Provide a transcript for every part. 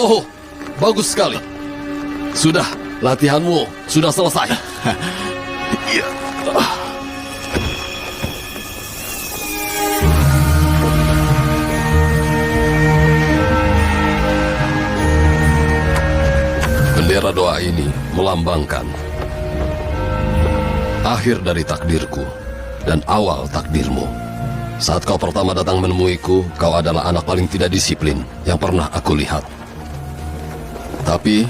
Oh, bagus sekali. Sudah, latihanmu sudah selesai. Iya. Bendera doa ini melambangkan akhir dari takdirku dan awal takdirmu. Saat kau pertama datang menemuiku, kau adalah anak paling tidak disiplin yang pernah aku lihat. Tapi,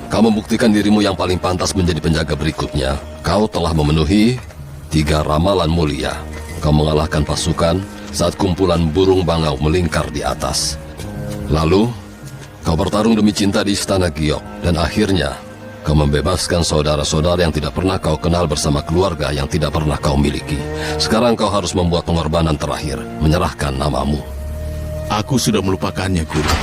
kau membuktikan dirimu yang paling pantas menjadi penjaga berikutnya. Kau telah memenuhi 3 ramalan mulia. Kau mengalahkan pasukan saat kumpulan burung bangau melingkar di atas. Lalu, kau bertarung demi cinta di istana Giok. Dan akhirnya, kau membebaskan saudara-saudara yang tidak pernah kau kenal bersama keluarga yang tidak pernah kau miliki. Sekarang kau harus membuat pengorbanan terakhir, menyerahkan namamu. Aku sudah melupakannya, Guru.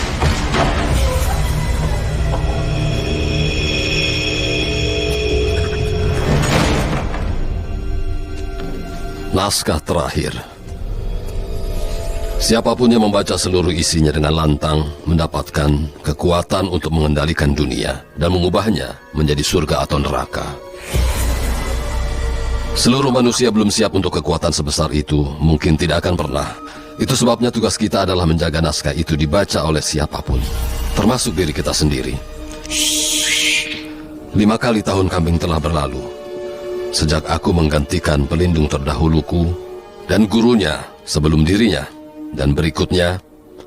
Naskah terakhir. Siapapun yang membaca seluruh isinya dengan lantang mendapatkan kekuatan untuk mengendalikan dunia dan mengubahnya menjadi surga atau neraka. Seluruh manusia belum siap untuk kekuatan sebesar itu, mungkin tidak akan pernah. Itu sebabnya tugas kita adalah menjaga naskah itu dibaca oleh siapapun, termasuk diri kita sendiri. 5 kali tahun kambing telah berlalu sejak aku menggantikan pelindung terdahuluku dan gurunya sebelum dirinya. Dan berikutnya,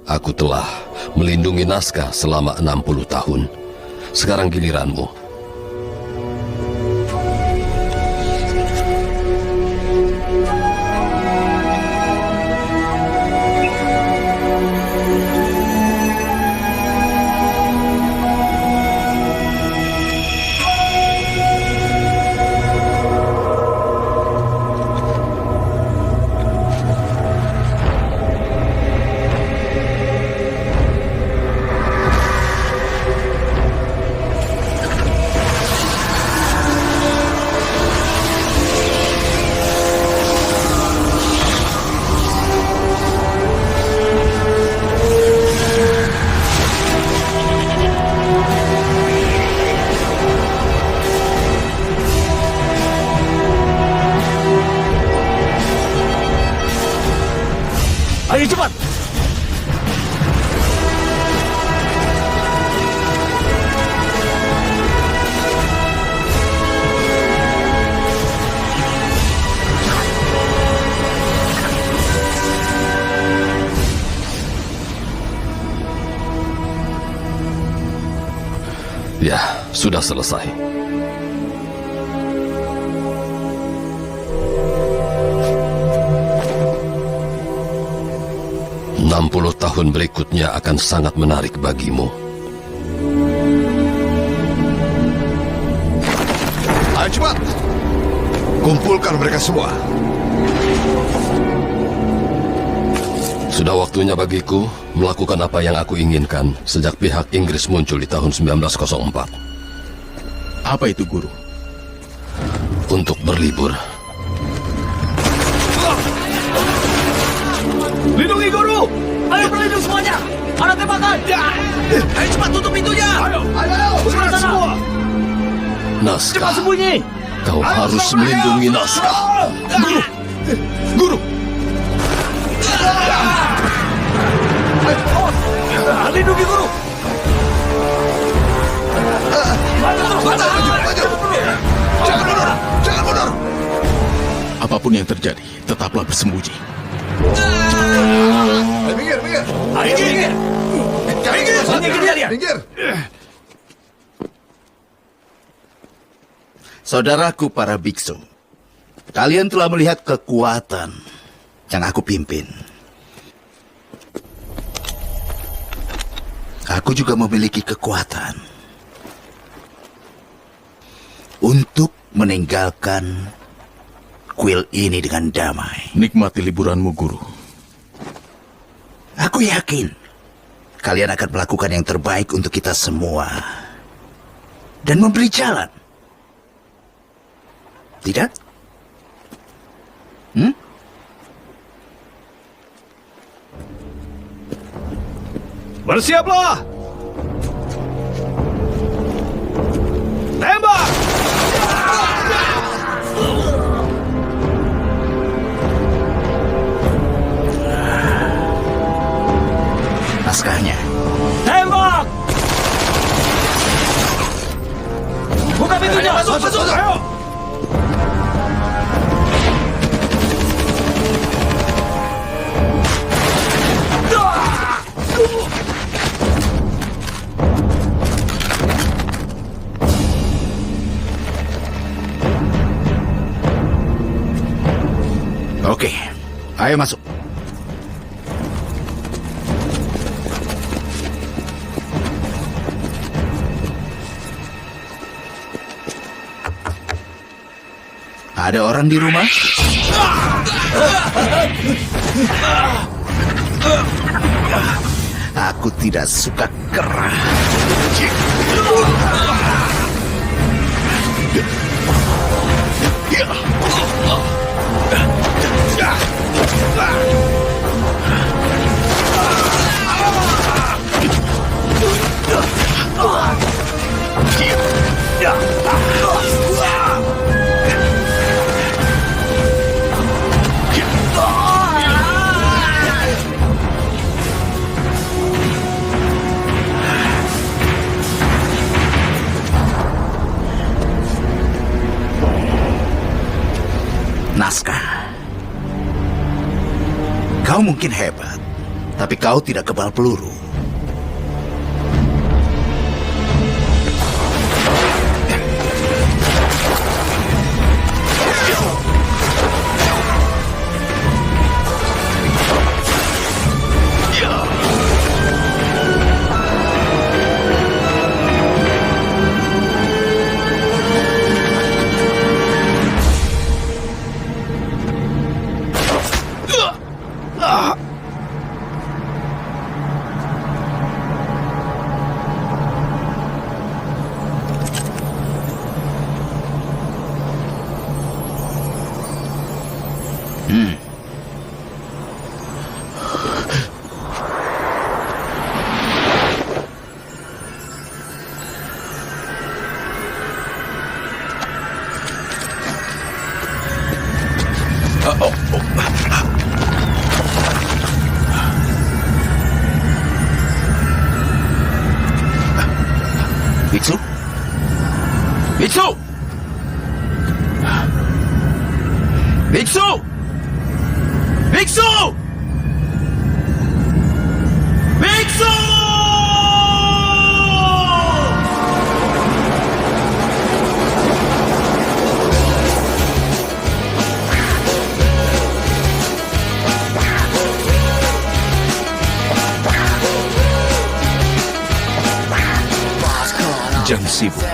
aku telah melindungi naskah selama 60 tahun. Sekarang giliranmu. Ayo cepat! Ya, sudah selesai. Puluh tahun berikutnya akan sangat menarik bagimu. Ayo cepat! Kumpulkan mereka semua. Sudah waktunya bagiku melakukan apa yang aku inginkan sejak pihak Inggris muncul di tahun 1904. Apa itu, Guru? Untuk berlibur. Lindungi Guru! Ayo berlindung semuanya! Ada tembakan! Ayo cepat tutup pintunya! Ayo! Sebelah sana! Naskah. Cepat sembunyi! Kau harus melindungi naskah. Guru! Guru! Lindungi Guru! Maju! Jangan mundur! Jangan mundur! Apapun yang terjadi, tetaplah bersembunyi. Minggir! Ayo minggir! Minggir dia! Minggir! Saudaraku para biksu, kalian telah melihat kekuatan yang aku pimpin. Aku juga memiliki kekuatan untuk meninggalkan kuil ini dengan damai. Nikmati liburanmu, Guru. Aku yakin kalian akan melakukan yang terbaik untuk kita semua dan memberi jalan. Tidak? Bersiaplah! Masuk! Ayo! Oke, ayo masuk. Ada orang di rumah? Aku tidak suka kerah. Naskah. Kau mungkin hebat, tapi kau tidak kebal peluru. Biksu? Biksu! Biksu! Biksu! Biksu! Jangan sibuk.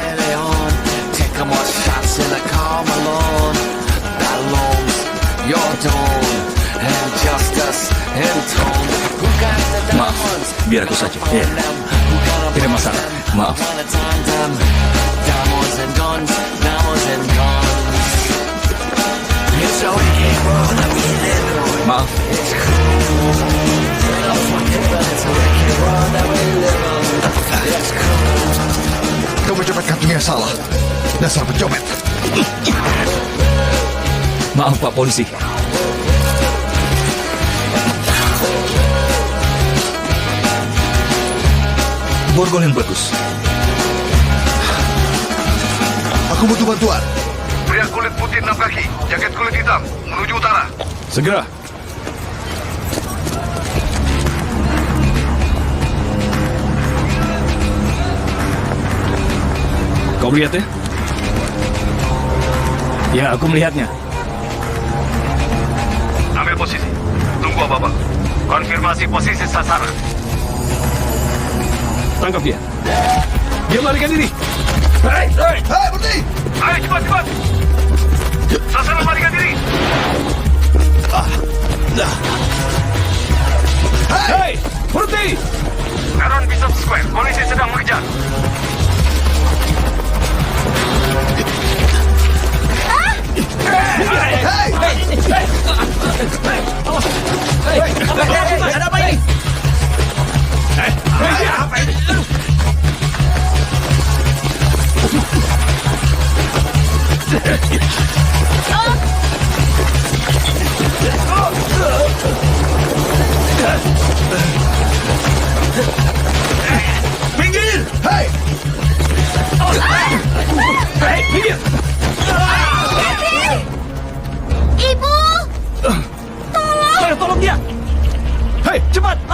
Maaf, biar aku saja. Ya. Tidak masalah. Maaf. Maaf. Kau mencopet kantung yang salah. Dasar pencopet. Maaf Pak Polisi. Borgol yang bagus. Aku butuh bantuan. Pria kulit putih 6 kaki, jaket kulit hitam, menuju utara. Segera. Kau melihat ya? Ya, aku melihatnya. Ambil posisi. Tunggu apa-apa. Konfirmasi posisi sasaran. Tangkap dia. Dia melarikan diri. Hei, berhenti! Ayo cepat! Sasaran melarikan diri. Hei, berhenti! Aaron Bishop Square, polisi sedang mengejar. Ada apa ini? Minggir! Hei! Hei, minggir!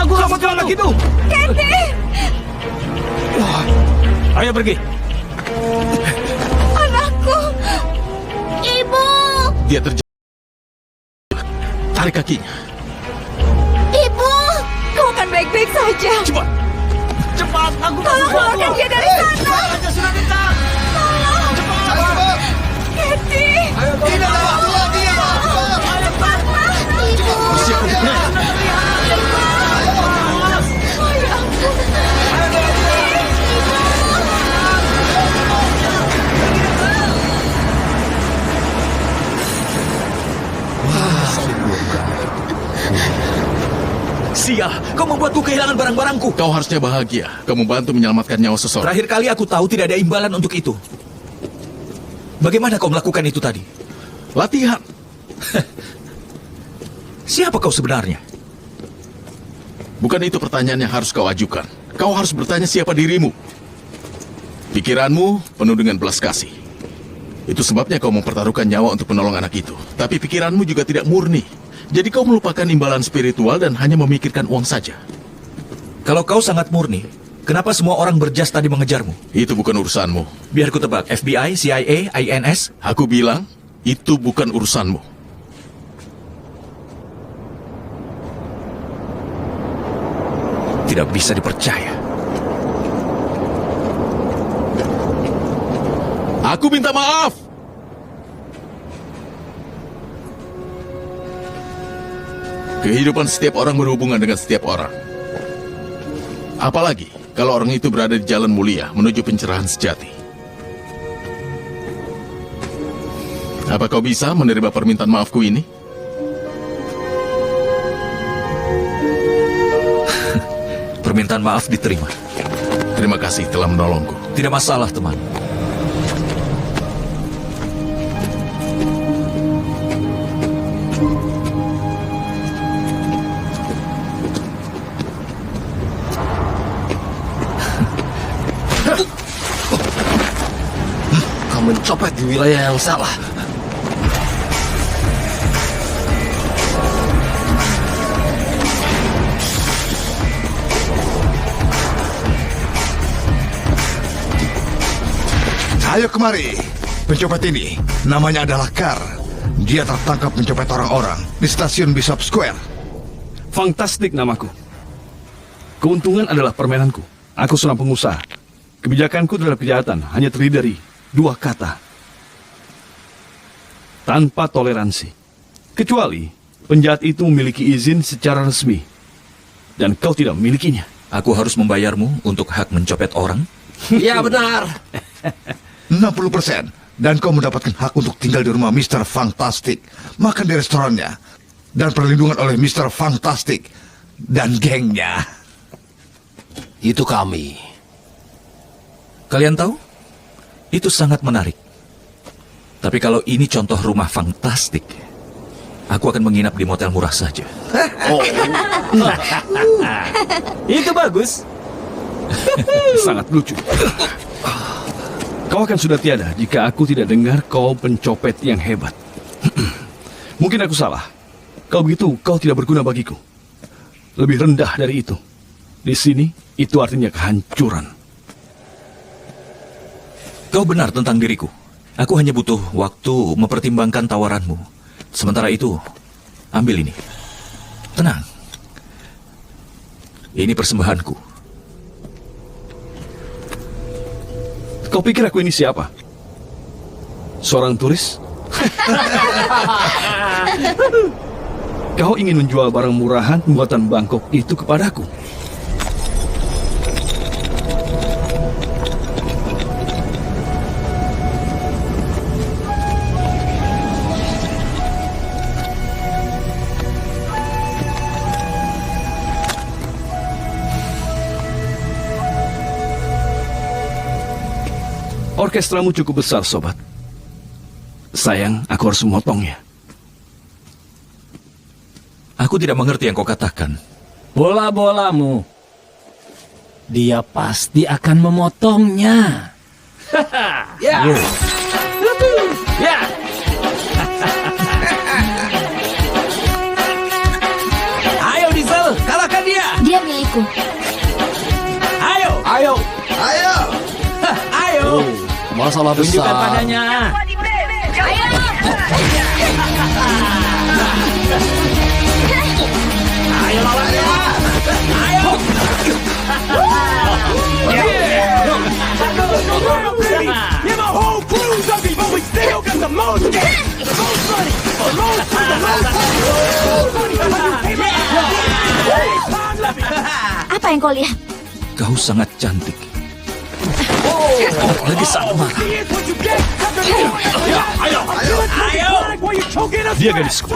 Aku sama anak itu. Candy! Ayo pergi. Anakku! Ibu! Dia terjatuh. Tarik kakinya. Ibu! Kau akan baik-baik saja. Cepat. Cepat, aku Tolong keluarkan dia dari sana. Aja sudah dekat. Tolong! Candy! Tidak dapat buat dia. Cepatlah! Ibu! Oh ya ampun. Sial, kau membuatku kehilangan barang-barangku. Kau harusnya bahagia. Kau membantu menyelamatkan nyawa seseorang. Terakhir kali aku tahu tidak ada imbalan untuk itu. Bagaimana kau melakukan itu tadi? Latihan. Siapa kau sebenarnya? Bukan itu pertanyaan yang harus kau ajukan. Kau harus bertanya siapa dirimu. Pikiranmu penuh dengan belas kasih. Itu sebabnya kau mempertaruhkan nyawa untuk menolong anak itu. Tapi pikiranmu juga tidak murni. Jadi kau melupakan imbalan spiritual dan hanya memikirkan uang saja. Kalau kau sangat murni, kenapa semua orang berjas tadi mengejarmu? Itu bukan urusanmu. Biar ku tebak, FBI, CIA, INS? Aku bilang, itu bukan urusanmu. Tidak bisa dipercaya. Aku minta maaf. Kehidupan setiap orang berhubungan dengan setiap orang. Apalagi kalau orang itu berada di jalan mulia menuju pencerahan sejati. Apa kau bisa menerima permintaan maafku ini? Permintaan maaf diterima. Terima kasih telah menolongku. Tidak masalah, teman. Kau mencopet di wilayah yang salah. Ayo kemari. Pencopet ini namanya adalah Carr. Dia tertangkap mencopet orang-orang di stasiun Bishop Square. Fantastik namaku. Keuntungan adalah permainanku. Aku seorang pengusaha. Kebijakanku terhadap kejahatan hanya terdiri dari 2 kata. Tanpa toleransi. Kecuali penjahat itu memiliki izin secara resmi. Dan kau tidak memilikinya. Aku harus membayarmu untuk hak mencopet orang? Ya benar. 60%. Dan kau mendapatkan hak untuk tinggal di rumah Mr. Fantastic, makan di restorannya, dan perlindungan oleh Mr. Fantastic dan gengnya. Itu kami. Kalian tahu? Itu sangat menarik. Tapi kalau ini contoh rumah fantastik, aku akan menginap di motel murah saja. Itu bagus. Sangat lucu. Kau akan sudah tiada jika aku tidak dengar kau pencopet yang hebat. Mungkin aku salah. Kalau begitu, kau tidak berguna bagiku. Lebih rendah dari itu. Di sini, itu artinya kehancuran. Kau benar tentang diriku. Aku hanya butuh waktu mempertimbangkan tawaranmu. Sementara itu, ambil ini. Tenang. Ini persembahanku. Kau pikir aku ini siapa? Seorang turis? Kau ingin menjual barang murahan buatan Bangkok itu kepadaku? Orkestramu cukup besar, sobat. Sayang, aku harus memotongnya. Aku tidak mengerti yang kau katakan. Bola-bolamu. Dia pasti akan memotongnya. Ya. Ya. Ayo Diesel, kalahkan dia. Dia denganku. Ayo, Ayo! ayo. Masalah Tunjukkan besar. padanya. Ayo lawan dia. Ayo. You're my whole crew's ugly, but we still got the most game. The most money. The most money. Apa yang kau lihat? Kau sangat cantik. Lagi sangat marah. Dia gadisku.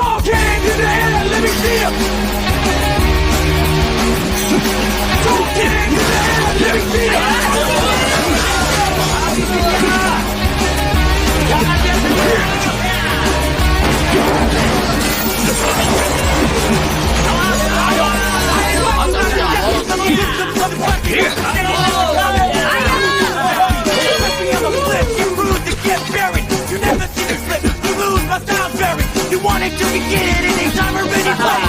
You want it, you can get it anytime or any place.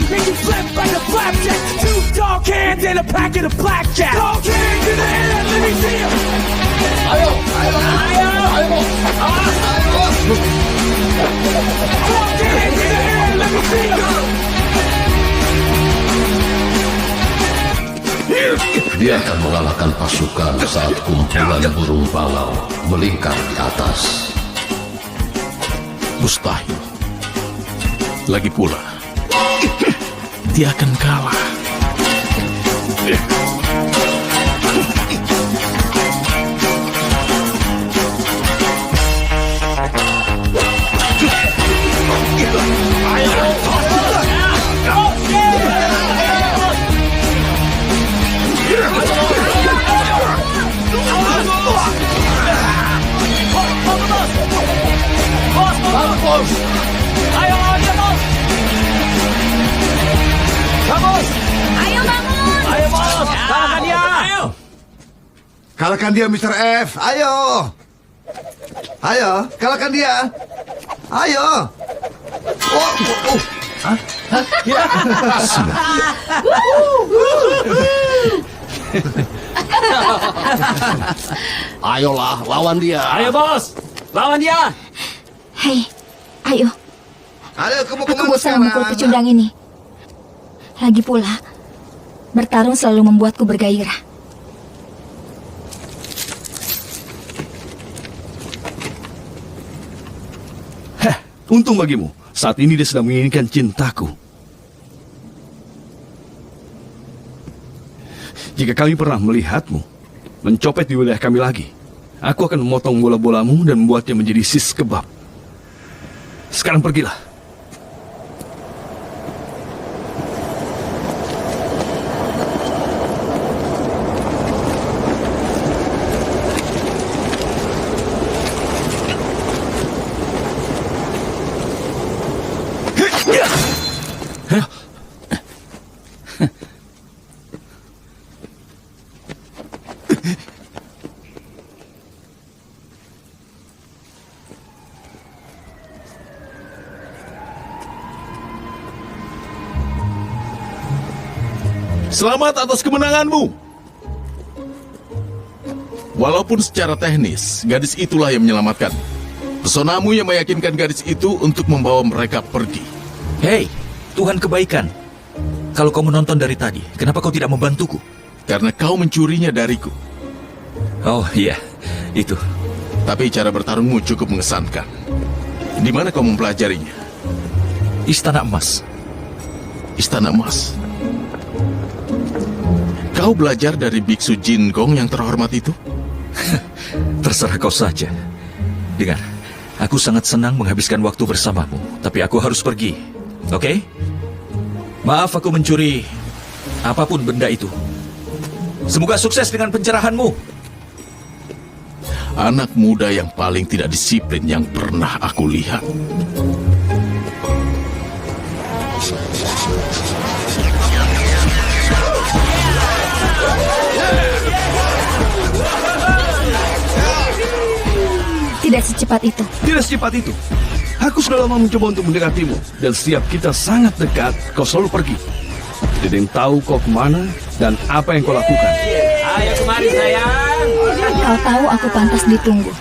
Make you flip like a flapjack. 2 dog cans and a packet of blackjack. Dog cans in the air, let me see 'em. Dog cans in the air, let me see 'em. Dia akan mengalahkan pasukan saat kumpulan burung bangau melingkar di atas. Mustahil. Lagi pula, dia akan kalah. Ayo bangun! Ayo bos, kalahkan dia. Ayo. Kalahkan dia, Mr. F. Ayo! Ayo, kalahkan dia. Ayo! Ayolah, lawan dia. Ayo bos, lawan dia. Hei, ayo. Ayo, kamu Aku kemana bosan memukul sekarang? pecundang ini. Lagi pula, bertarung selalu membuatku bergairah. Untung bagimu, saat ini dia sedang menginginkan cintaku. Jika kami pernah melihatmu mencopet di wilayah kami lagi, aku akan memotong bola-bolamu dan membuatnya menjadi sis kebab. Sekarang pergilah. Selamat atas kemenanganmu. Walaupun secara teknis, gadis itulah yang menyelamatkan. Pesonamu yang meyakinkan gadis itu untuk membawa mereka pergi. Hei, Tuhan kebaikan. Kalau kau menonton dari tadi, kenapa kau tidak membantuku? Karena kau mencurinya dariku. Oh iya, itu. Tapi cara bertarungmu cukup mengesankan. Di mana kau mempelajarinya? Istana Emas. Istana Emas. Kau belajar dari Biksu Jin Gong yang terhormat itu? Terserah kau saja. Dengar, aku sangat senang menghabiskan waktu bersamamu, tapi aku harus pergi. Oke? Maaf aku mencuri apapun benda itu. Semoga sukses dengan pencerahanmu. Anak muda yang paling tidak disiplin yang pernah aku lihat. Tidak secepat itu. Tidak secepat itu. Aku sudah lama mencoba untuk mendekatimu, dan setiap kita sangat dekat, kau selalu pergi. Tidak ada yang tahu kau kemana dan apa yang kau lakukan. Ayo kemari sayang. Kau tahu aku pantas ditunggu.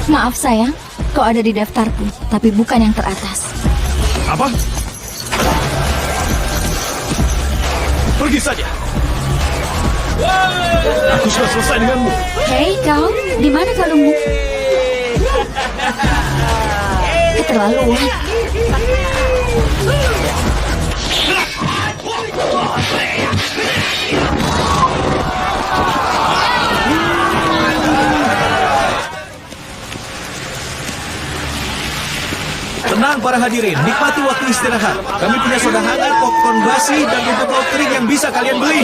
Maaf sayang, kau ada di daftarku, tapi bukan yang teratas. Apa? Pergi saja. Aku sudah selesai denganmu. Hei kau, di mana kalungmu? Keterlaluan. Tenang para hadirin, nikmati waktu istirahat. Kami punya soda hangat, popcorn basi, dan rumput laut kering yang bisa kalian beli.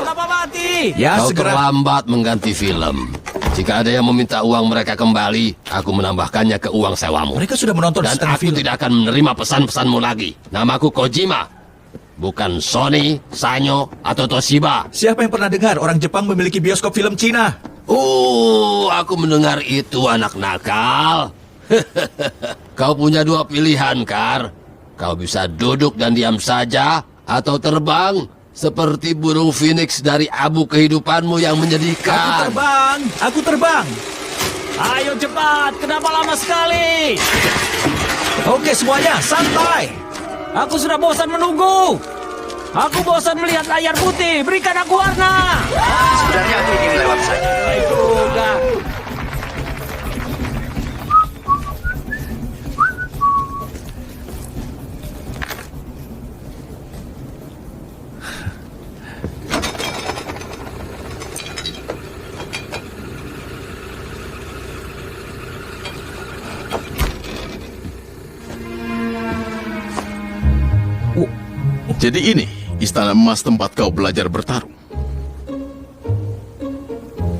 Kenapa mati? Ya, Kau segera. terlambat mengganti film. Jika ada yang meminta uang mereka kembali, aku menambahkannya ke uang sewamu. Mereka sudah menonton Dan setengah aku film. tidak akan menerima pesan-pesanmu lagi. Namaku Kojima, bukan Sony, Sanyo, atau Toshiba. Siapa yang pernah dengar orang Jepang memiliki bioskop film Cina? Aku mendengar itu anak nakal. Kau punya dua pilihan, Kar. Kau bisa duduk dan diam saja, atau terbang seperti burung phoenix dari abu kehidupanmu yang menyedihkan. Aku terbang. Ayo cepat, kenapa lama sekali? Oke semuanya, santai. Aku sudah bosan menunggu. Aku bosan melihat layar putih, berikan aku warna. Sebenarnya aku ingin lewat saja. Itu enggak. Jadi ini istana emas tempat kau belajar bertarung.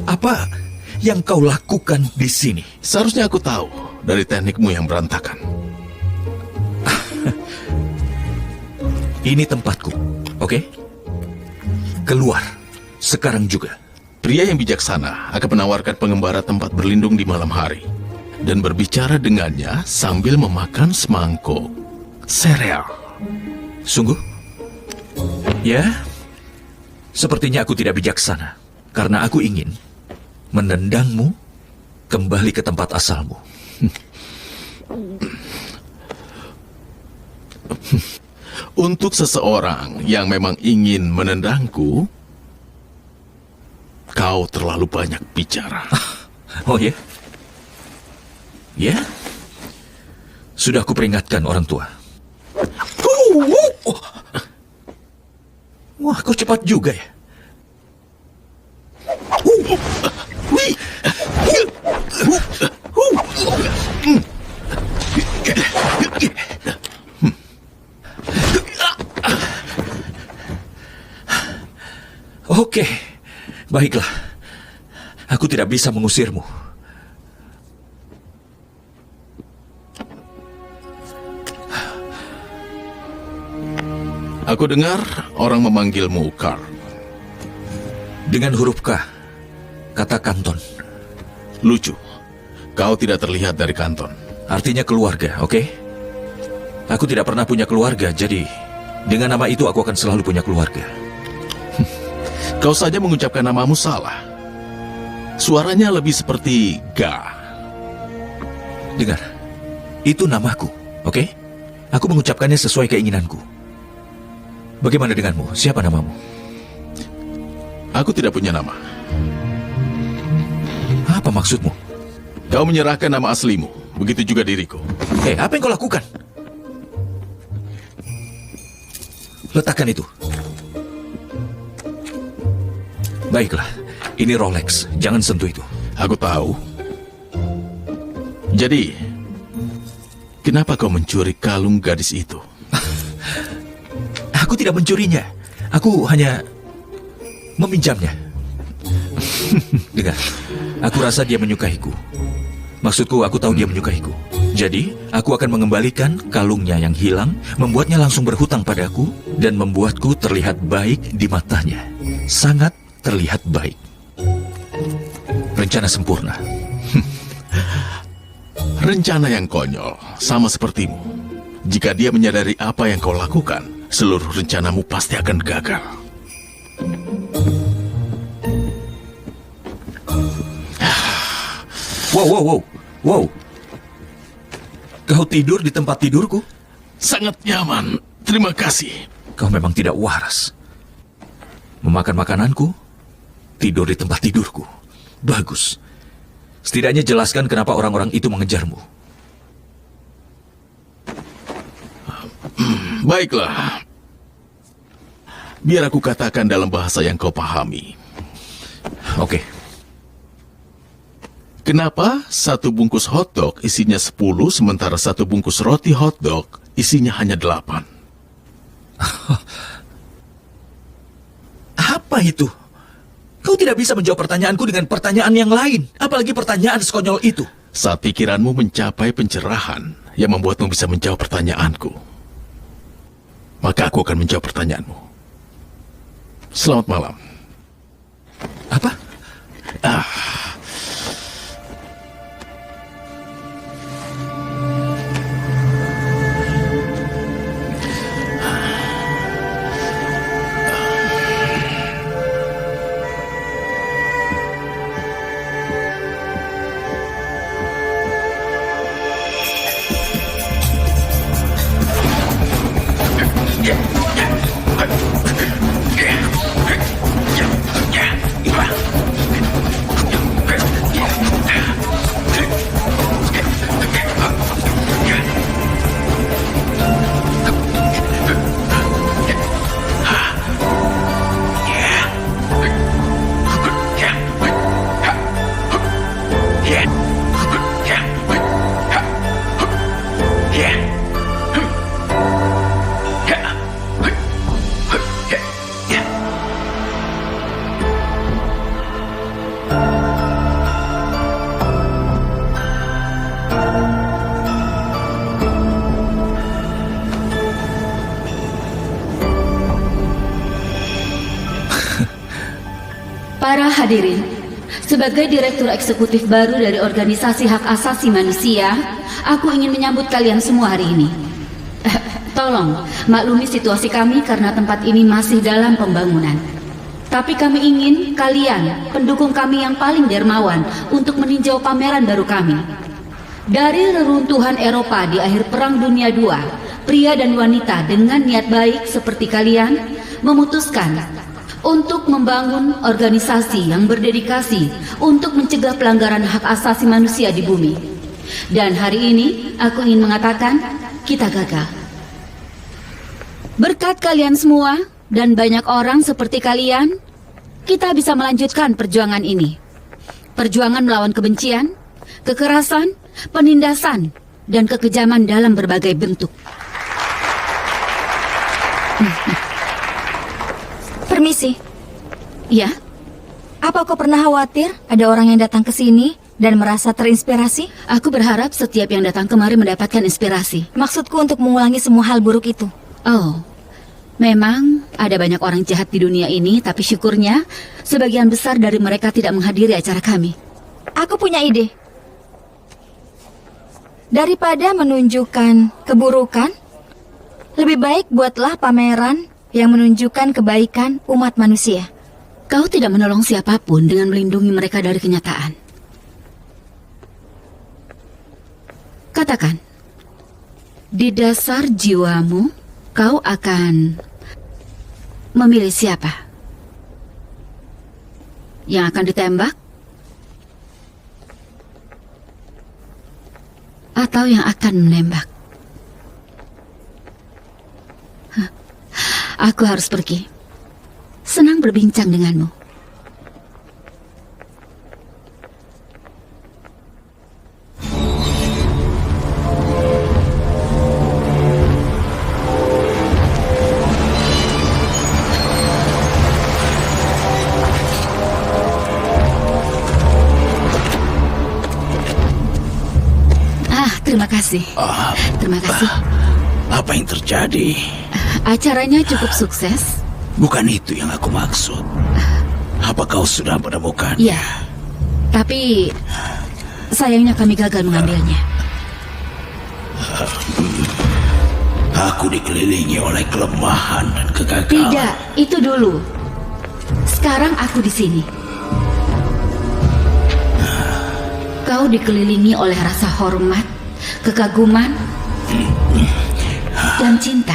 Apa yang kau lakukan di sini? Seharusnya aku tahu dari teknikmu yang berantakan. Ini tempatku, oke? Keluar, sekarang juga. Pria yang bijaksana akan menawarkan pengembara tempat berlindung di malam hari dan berbicara dengannya sambil memakan semangkuk sereal. Sungguh? Ya, sepertinya aku tidak bijaksana karena aku ingin menendangmu kembali ke tempat asalmu. Untuk seseorang yang memang ingin menendangku, kau terlalu banyak bicara. Oh ya? Ya? Sudah aku peringatkan orang tua. Wah, kau cepat juga ya. Oke, baiklah. Aku tidak bisa mengusirmu. Aku dengar orang memanggilmu Carl. Dengan huruf K, kata kanton. Lucu, kau tidak terlihat dari kanton. Artinya keluarga, oke? Aku tidak pernah punya keluarga, jadi dengan nama itu aku akan selalu punya keluarga. Kau saja mengucapkan namamu salah. Suaranya lebih seperti Ga. Dengar, itu namaku, oke? Aku mengucapkannya sesuai keinginanku. Bagaimana denganmu? Siapa namamu? Aku tidak punya nama. Apa maksudmu? Kau menyerahkan nama aslimu. Begitu juga diriku. Apa yang kau lakukan? Letakkan itu. Baiklah, ini Rolex. Jangan sentuh itu. Aku tahu. Jadi, kenapa kau mencuri kalung gadis itu? Aku tidak mencurinya. Aku hanya meminjamnya. Dengar, aku rasa dia menyukaiku. Maksudku, aku tahu dia menyukaiku. Jadi, aku akan mengembalikan kalungnya yang hilang, membuatnya langsung berhutang padaku, dan membuatku terlihat baik di matanya. Sangat terlihat baik. Rencana sempurna. Rencana yang konyol, sama sepertimu. Jika dia menyadari apa yang kau lakukan, seluruh rencanamu pasti akan gagal. Wow. Kau tidur di tempat tidurku? Sangat nyaman, terima kasih. Kau memang tidak waras. Memakan makananku, tidur di tempat tidurku. Bagus. Setidaknya jelaskan kenapa orang-orang itu mengejarmu. Baiklah. Biar aku katakan dalam bahasa yang kau pahami. Oke. Kenapa satu bungkus hotdog isinya 10, sementara satu bungkus roti hotdog isinya hanya 8? Apa itu? Kau tidak bisa menjawab pertanyaanku dengan pertanyaan yang lain, apalagi pertanyaan sekonyol itu. Saat pikiranmu mencapai pencerahan yang membuatmu bisa menjawab pertanyaanku, maka aku akan menjawab pertanyaanmu. Selamat malam. Apa? Para hadirin, sebagai Direktur Eksekutif baru dari Organisasi Hak Asasi Manusia, aku ingin menyambut kalian semua hari ini. Tolong, maklumi situasi kami karena tempat ini masih dalam pembangunan. Tapi kami ingin kalian, pendukung kami yang paling dermawan, untuk meninjau pameran baru kami. Dari reruntuhan Eropa di akhir Perang Dunia II, pria dan wanita dengan niat baik seperti kalian memutuskan untuk membangun organisasi yang berdedikasi untuk mencegah pelanggaran hak asasi manusia di bumi. Dan hari ini aku ingin mengatakan kita gagal. Berkat kalian semua dan banyak orang seperti kalian, kita bisa melanjutkan perjuangan ini. Perjuangan melawan kebencian, kekerasan, penindasan, dan kekejaman dalam berbagai bentuk. Permisi. Ya, Apa kau pernah khawatir ada orang yang datang ke sini dan merasa terinspirasi? aku berharap setiap yang datang kemari mendapatkan inspirasi. Maksudku untuk mengulangi semua hal buruk itu. Oh, memang ada banyak orang jahat di dunia ini, tapi syukurnya sebagian besar dari mereka tidak menghadiri acara kami. Aku punya ide. Daripada menunjukkan keburukan, lebih baik buatlah pameran yang menunjukkan kebaikan umat manusia. Kau tidak menolong siapapun dengan melindungi mereka dari kenyataan. Katakan, di dasar jiwamu, kau akan memilih siapa? Yang akan ditembak? Atau yang akan menembak? Aku harus pergi. Senang berbincang denganmu. Terima kasih. Terima kasih. Apa yang terjadi? Acaranya cukup sukses. Bukan itu yang aku maksud. Apa kau sudah menemukan? Iya. Tapi sayangnya kami gagal mengambilnya. Aku dikelilingi oleh kelemahan dan kegagalan. Tidak, itu dulu. Sekarang aku di sini. Kau dikelilingi oleh rasa hormat, kekaguman, dan cinta.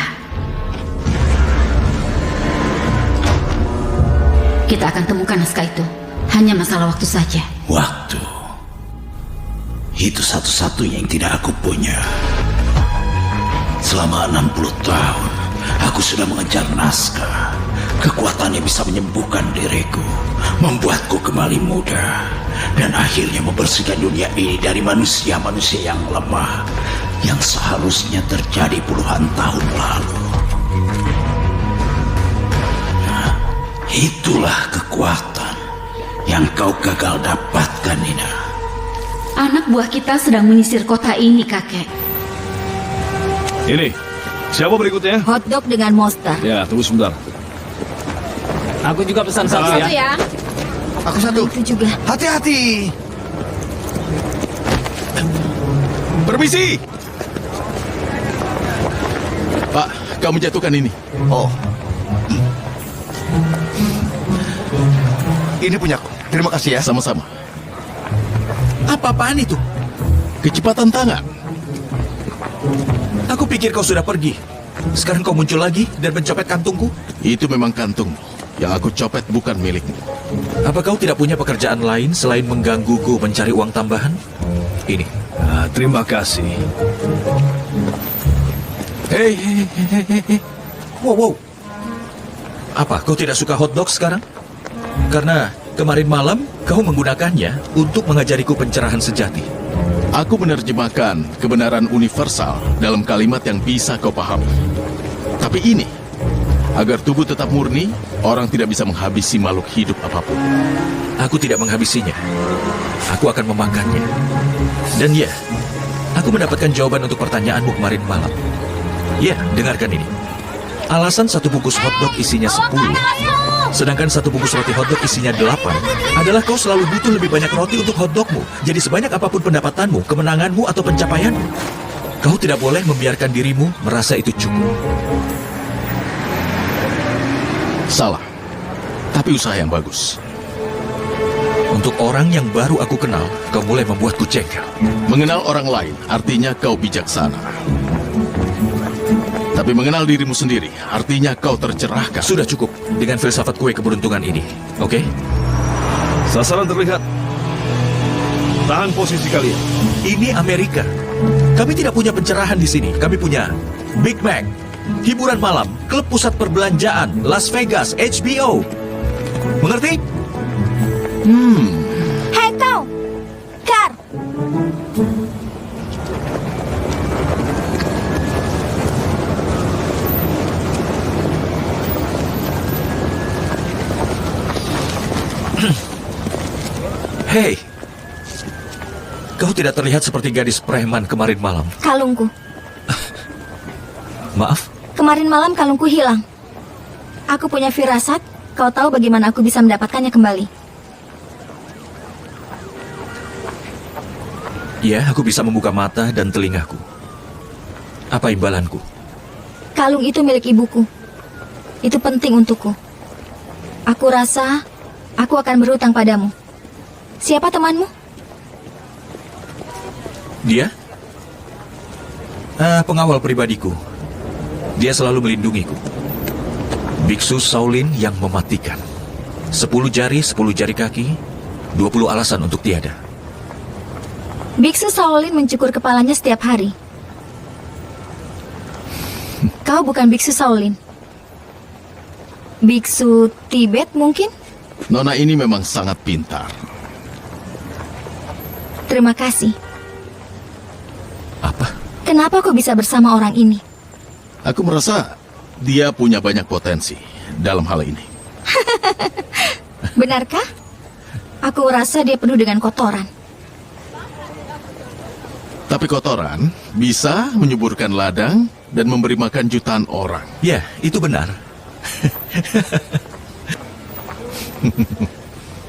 Kita akan temukan naskah itu. Hanya masalah waktu saja. Waktu. Itu satu-satunya yang tidak aku punya. Selama 60 tahun, aku sudah mengejar naskah. Kekuatannya bisa menyembuhkan diriku, membuatku kembali muda, dan akhirnya membersihkan dunia ini dari manusia-manusia yang lemah, yang seharusnya terjadi puluhan tahun lalu. Nah, itulah kekuatan yang kau gagal dapatkan, Nina. Anak buah kita sedang menyisir kota ini, kakek. Ini, siapa berikutnya? Hotdog dengan monster. Ya, tunggu sebentar. Aku juga pesan satu Satu ya. ya. Aku satu. Itu juga. Hati-hati. Permisi! Pak, kamu jatuhkan ini. Oh. Ini punyaku. Terima kasih ya. Sama-sama. Apa-apaan itu? Kecepatan tangan. Aku pikir kau sudah pergi. Sekarang kau muncul lagi dan mencopet kantungku. Itu memang kantungmu. Yang aku copet bukan milikmu. Apa kau tidak punya pekerjaan lain selain menggangguku mencari uang tambahan? Ini. Terima kasih. Hei. Wow. Apa, kau tidak suka hotdog sekarang? Karena kemarin malam kau menggunakannya untuk mengajariku pencerahan sejati. Aku menerjemahkan kebenaran universal dalam kalimat yang bisa kau pahami. Tapi ini, agar tubuh tetap murni, orang tidak bisa menghabisi makhluk hidup apapun. Aku tidak menghabisinya. Aku akan memakannya. Dan ya, aku mendapatkan jawaban untuk pertanyaanmu kemarin malam. Ya, dengarkan ini. Alasan satu bungkus hotdog isinya 10, sedangkan satu bungkus roti hotdog isinya 8, adalah kau selalu butuh lebih banyak roti untuk hotdogmu. Jadi sebanyak apapun pendapatanmu, kemenanganmu, atau pencapaianmu, kau tidak boleh membiarkan dirimu merasa itu cukup. Salah. Tapi usaha yang bagus. Untuk orang yang baru aku kenal, kau mulai membuatku jengkel. Mengenal orang lain artinya kau bijaksana. Tapi mengenal dirimu sendiri artinya kau tercerahkan. Sudah cukup dengan filsafat kue keberuntungan ini, oke? Sasaran terlihat. Tahan posisi kalian. Ini Amerika. Kami tidak punya pencerahan di sini. Kami punya Big Mac, hiburan malam, klub pusat perbelanjaan, Las Vegas, HBO. Mengerti? Hei kau! Kar! Hei, kau tidak terlihat seperti gadis preman kemarin malam. Kalungku. Maaf, Kemarin malam kalungku hilang. Aku punya firasat, kau tahu bagaimana aku bisa mendapatkannya kembali. ya aku bisa membuka mata dan telingaku. Apa imbalanku? Kalung itu milik ibuku. Itu penting untukku. Aku rasa aku akan berhutang padamu. Siapa temanmu? Dia? Pengawal pribadiku. Dia selalu melindungiku. Biksu Shaolin yang mematikan. 10 jari, 10 jari kaki, 20 alasan untuk tiada. Biksu Shaolin mencukur kepalanya setiap hari. Kau bukan Biksu Shaolin. Biksu Tibet mungkin? Nona ini memang sangat pintar. Terima kasih. Apa? Kenapa kau bisa bersama orang ini? Aku merasa dia punya banyak potensi dalam hal ini. Benarkah? Aku rasa dia penuh dengan kotoran. Tapi kotoran bisa menyuburkan ladang dan memberi makan jutaan orang. Ya, itu benar.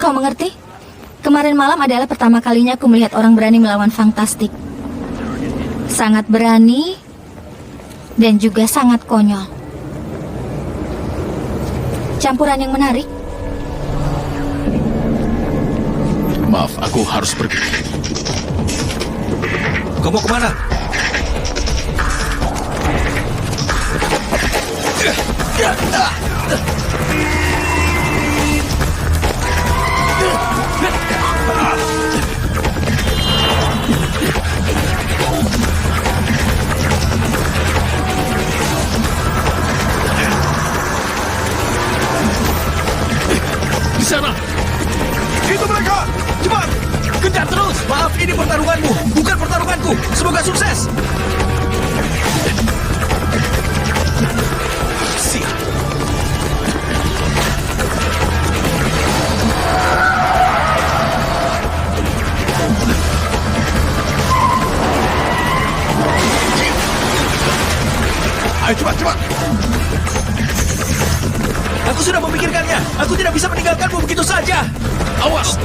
Kau mengerti? Kemarin malam adalah pertama kalinya aku melihat orang berani melawan Fantastik. Sangat berani dan juga sangat konyol. Campuran yang menarik. Maaf, aku harus pergi. Kau mau kemana? Di sana! Itu mereka! Cepat! Kejar terus! Maaf, ini pertarunganmu, bukan pertarunganku. Semoga sukses! Siap. Ayo cepat, cepat! Aku sudah memikirkannya. Aku tidak bisa meninggalkanmu begitu saja. Awas!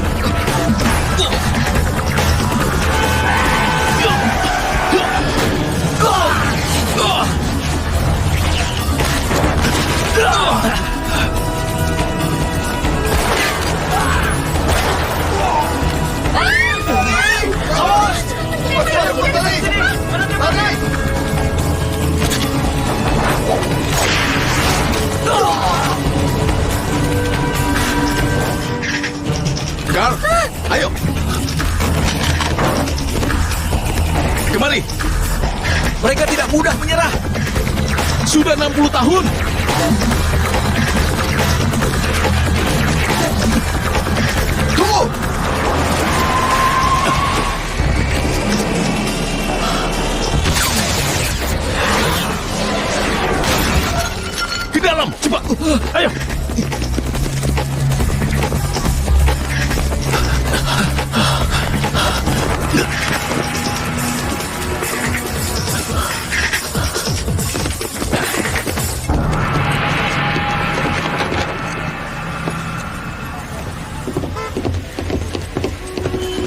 Gar, ayo! Kemari! Mereka tidak mudah menyerah. Sudah 60 tahun! Tunggu! Ke dalam, cepat! Ayo!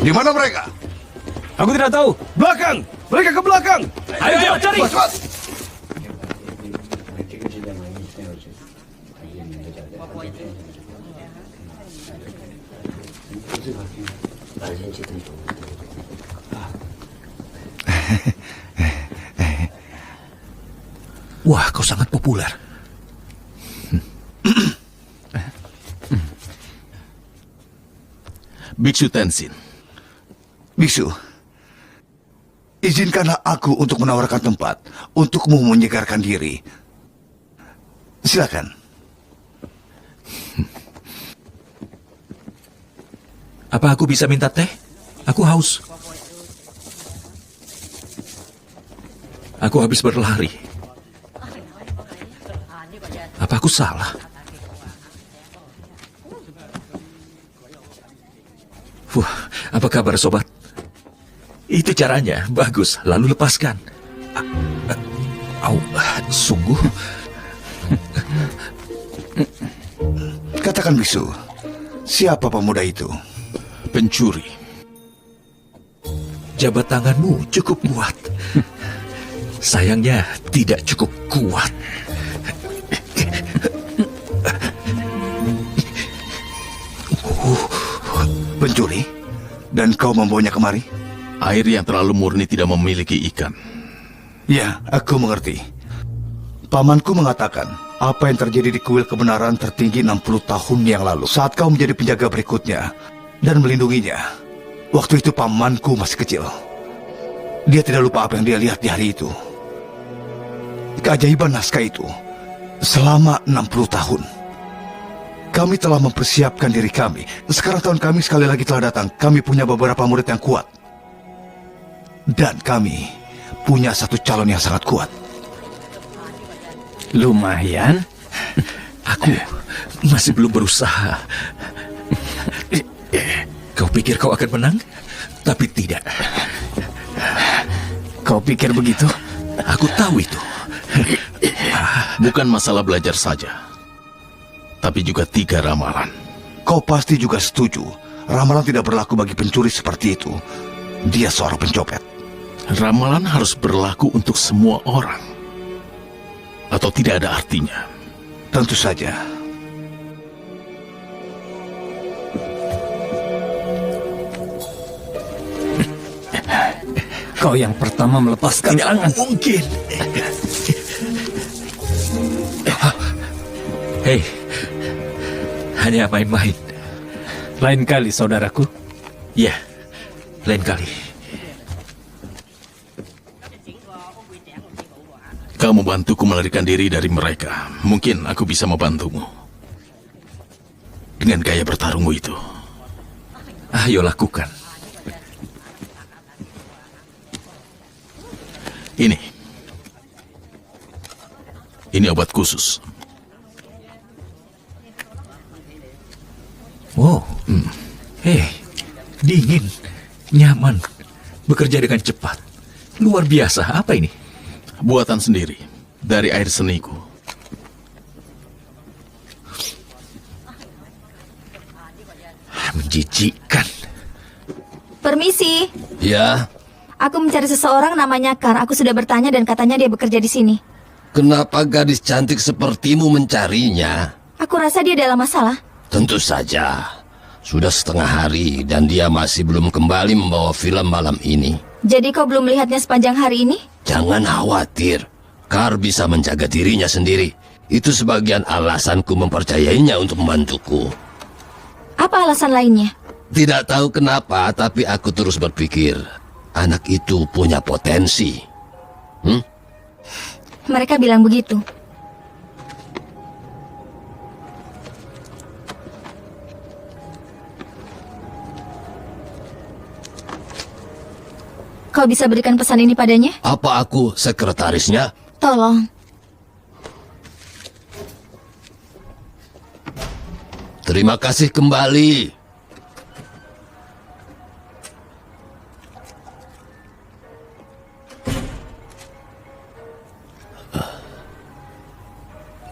Di mana mereka? Aku tidak tahu. Belakang! Mereka ke belakang! Ayo, cari! Cepat, cepat! Wah, kau sangat populer. Biksu Tenzin. Biksu, izinkanlah aku untuk menawarkan tempat untukmu menyegarkan diri. Silakan. Apa aku bisa minta teh? Aku haus. Aku habis berlari. Apa aku salah? Apa kabar sobat? Itu caranya, bagus. Lalu lepaskan. Sungguh? Katakan Biksu, siapa pemuda itu? Pencuri. Jabat tanganmu cukup kuat. Sayangnya tidak cukup kuat. Pencuri? Dan kau membawanya kemari? Air yang terlalu murni tidak memiliki ikan. Ya, aku mengerti. Pamanku mengatakan, apa yang terjadi di kuil kebenaran tertinggi 60 tahun yang lalu. Saat kau menjadi penjaga berikutnya dan melindunginya. Waktu itu pamanku masih kecil. Dia tidak lupa apa yang dia lihat di hari itu. Keajaiban naskah itu selama 60 tahun. Kami telah mempersiapkan diri kami. Sekarang tahun kami sekali lagi telah datang. Kami punya beberapa murid yang kuat. Dan kami punya satu calon yang sangat kuat. Lumayan. Aku masih belum berusaha. Kau pikir kau akan menang? Tapi tidak. Kau pikir begitu? Aku tahu itu. Bukan masalah belajar saja, tapi juga 3 ramalan. Kau pasti juga setuju. Ramalan tidak berlaku bagi pencuri seperti itu. Dia seorang pencopet. Ramalan harus berlaku untuk semua orang. Atau tidak ada artinya? Tentu saja. Kau yang pertama melepaskan tangan. Mungkin. Hei, hanya main-main. Lain kali, saudaraku. Ya, lain kali. Kau membantuku melarikan diri dari mereka. Mungkin aku bisa membantumu. Dengan gaya bertarungmu itu. Ayo lakukan. Ini obat khusus. Wow. Dingin, nyaman, bekerja dengan cepat. Luar biasa. Apa ini? Buatan sendiri, dari air seniku. Menjijikkan. Permisi. Ya, Aku mencari seseorang namanya Kar. Aku sudah bertanya dan katanya dia bekerja di sini. kenapa gadis cantik sepertimu mencarinya? Aku rasa dia dalam masalah. Tentu saja. Sudah setengah hari dan dia masih belum kembali membawa film malam ini. Jadi kau belum melihatnya sepanjang hari ini? Jangan khawatir. Kar bisa menjaga dirinya sendiri. Itu sebagian alasanku mempercayainya untuk membantuku. Apa alasan lainnya? Tidak tahu kenapa, tapi aku terus berpikir, anak itu punya potensi. Mereka bilang begitu. Kau bisa berikan pesan ini padanya? Apa aku sekretarisnya? Tolong. Terima kasih kembali.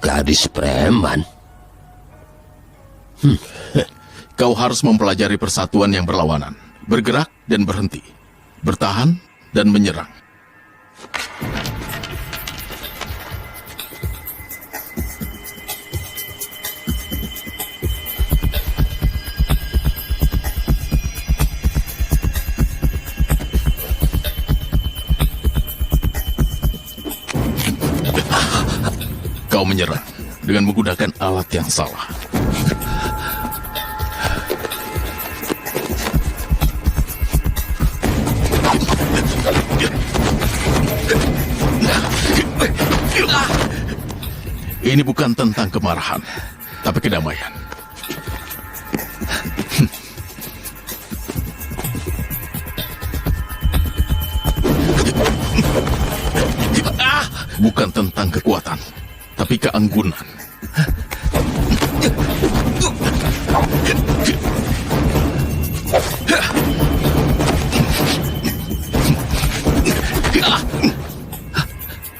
Gadis preman. Kau harus mempelajari persatuan yang berlawanan. Bergerak dan berhenti. Bertahan dan menyerang. Kau menyerang dengan menggunakan alat yang salah. Ini bukan tentang kemarahan, tapi kedamaian. Bukan tentang kekuatan, tapi keanggunan.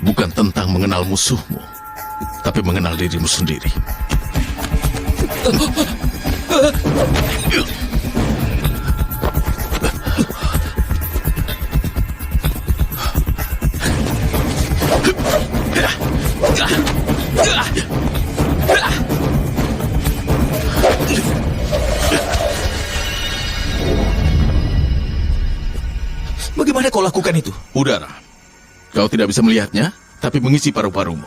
Bukan tentang mengenal musuhmu, tapi mengenal dirimu sendiri. Bagaimana kau lakukan itu? Udara. Kau tidak bisa melihatnya, tapi mengisi paru-parumu.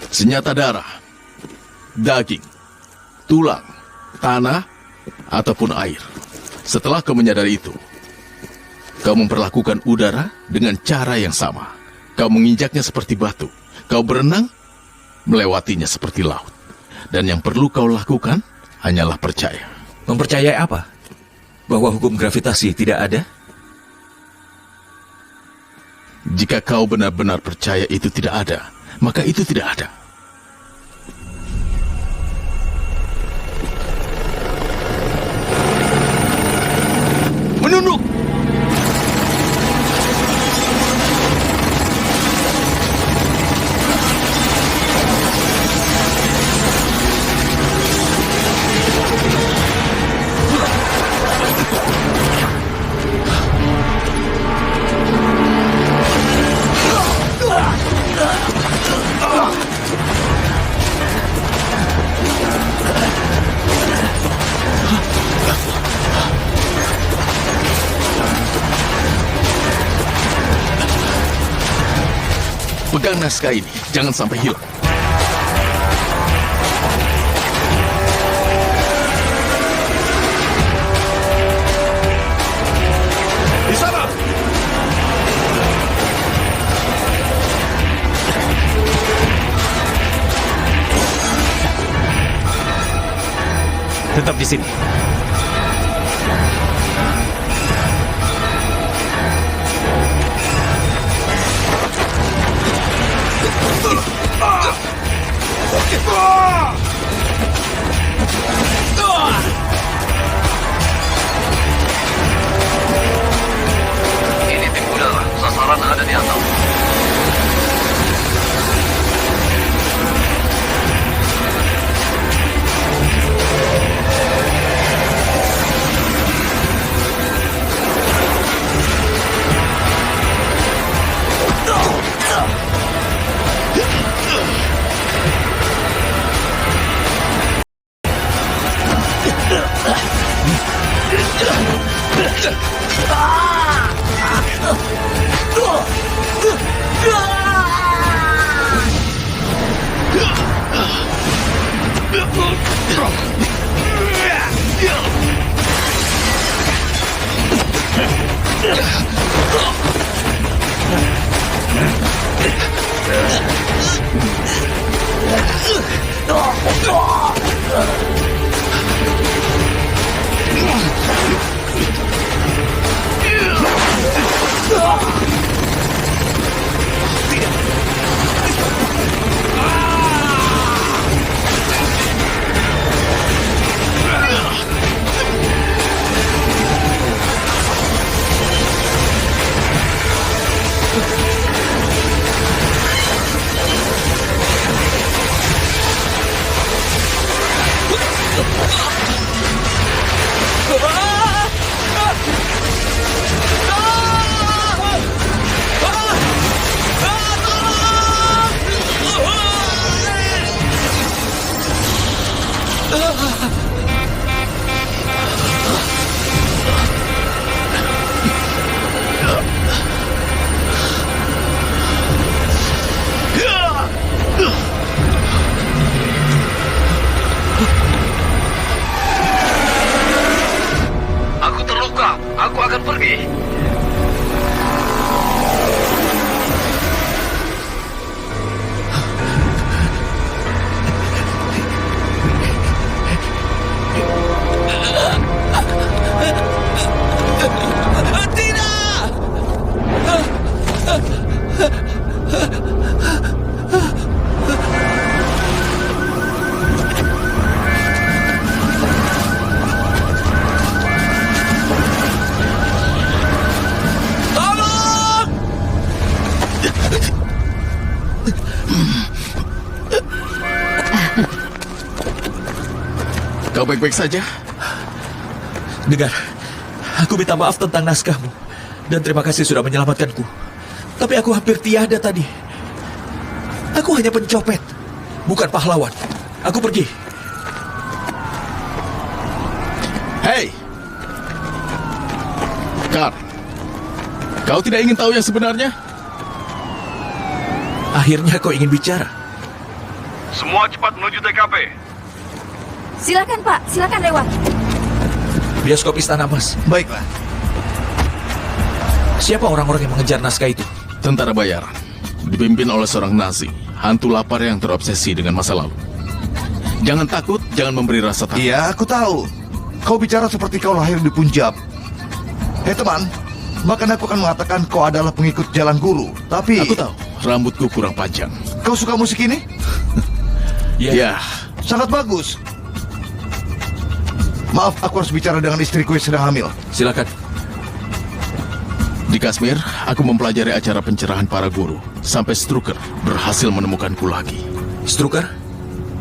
Senjata darah, daging, tulang, tanah, ataupun air. Setelah kau menyadari itu, kau memperlakukan udara dengan cara yang sama. Kau menginjaknya seperti batu. Kau berenang, melewatinya seperti laut. Dan yang perlu kau lakukan hanyalah percaya. Mempercayai apa? Bahwa hukum gravitasi tidak ada? Jika kau benar-benar percaya itu tidak ada, maka itu tidak ada. Menunduk! Pegang naskah ini, jangan sampai hilang. Di sana! Tetap di sini. Ini tim udara. Sasaran ada di atas. Aku terluka. Aku akan pergi. Kau baik-baik saja? Dengar, aku minta maaf tentang naskahmu. Dan terima kasih sudah menyelamatkanku. Tapi aku hampir tiada tadi. Aku hanya pencopet, bukan pahlawan. Aku pergi. Hei! Kar, kau tidak ingin tahu yang sebenarnya? Akhirnya kau ingin bicara. Semua cepat menuju TKP. Silakan Pak, silakan lewat. Bioskop Istana Emas. Baiklah. Siapa orang-orang yang mengejar naskah itu? Tentara bayaran, dipimpin oleh seorang Nazi, hantu lapar yang terobsesi dengan masa lalu. Jangan takut, jangan memberi rasa takut. Iya, aku tahu. Kau bicara seperti kau lahir di Punjab. Hei teman, bahkan aku akan mengatakan kau adalah pengikut jalan guru. Tapi... Aku tahu, rambutku kurang panjang. Kau suka musik ini? Ya. Sangat bagus. Maaf, aku harus bicara dengan istriku yang sedang hamil. Silakan. Di Kashmir, aku mempelajari acara pencerahan para guru. Sampai Strucker berhasil menemukanku lagi. Strucker?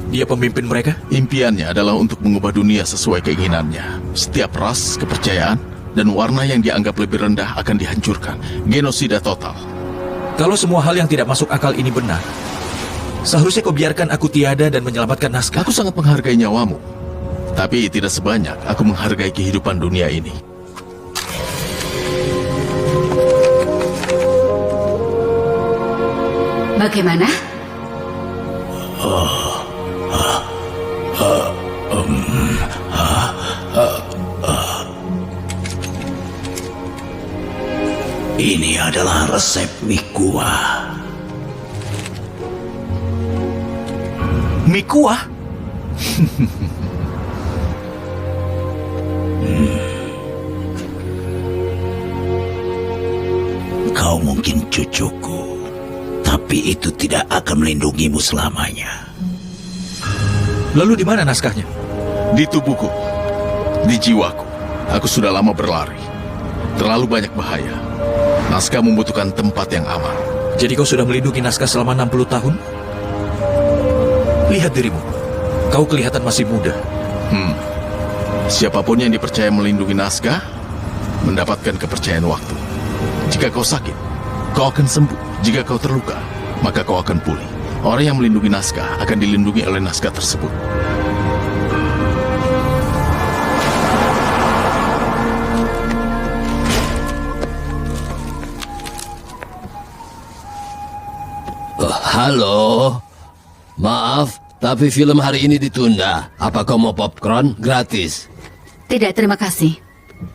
Dia pemimpin mereka? Impiannya adalah untuk mengubah dunia sesuai keinginannya. Setiap ras, kepercayaan, dan warna yang dianggap lebih rendah akan dihancurkan. Genosida total. Kalau semua hal yang tidak masuk akal ini benar, seharusnya kau biarkan aku tiada dan menyelamatkan naskah. Aku sangat menghargai nyawamu. Tapi tidak sebanyak aku menghargai kehidupan dunia ini. Bagaimana? Ini adalah resep mie kuah. Mie kuah? Kau mungkin cucuku, tapi itu tidak akan melindungimu selamanya. Lalu di mana naskahnya? Di tubuhku, di jiwaku. Aku sudah lama berlari. Terlalu banyak bahaya. Naskah membutuhkan tempat yang aman. Jadi kau sudah melindungi naskah selama 60 tahun? Lihat dirimu. Kau kelihatan masih muda. Siapapun yang dipercaya melindungi naskah, mendapatkan kepercayaan waktu. Jika kau sakit, kau akan sembuh. Jika kau terluka, maka kau akan pulih. Orang yang melindungi naskah akan dilindungi oleh naskah tersebut. Halo, maaf, tapi film hari ini ditunda. Apa kau mau popcorn gratis? Tidak, terima kasih.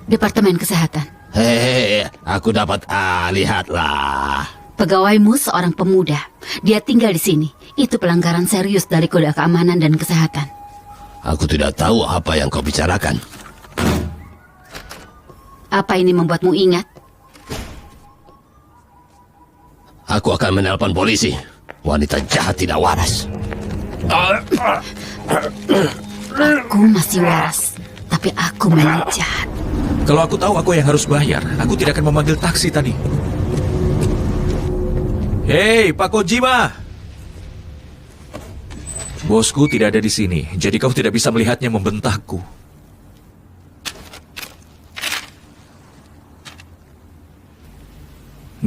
Departemen Kesehatan. Hehehe, aku dapat lihatlah. Pegawaimu seorang pemuda. Dia tinggal di sini. Itu pelanggaran serius dari kode keamanan dan kesehatan. Aku tidak tahu apa yang kau bicarakan. Apa ini membuatmu ingat? Aku akan menelpon polisi. Wanita jahat tidak waras. Aku masih waras, tapi aku memang jahat. Kalau aku tahu aku yang harus bayar, aku tidak akan memanggil taksi tadi. Hei, Pak Kojima! Bosku tidak ada di sini, jadi kau tidak bisa melihatnya membentakku.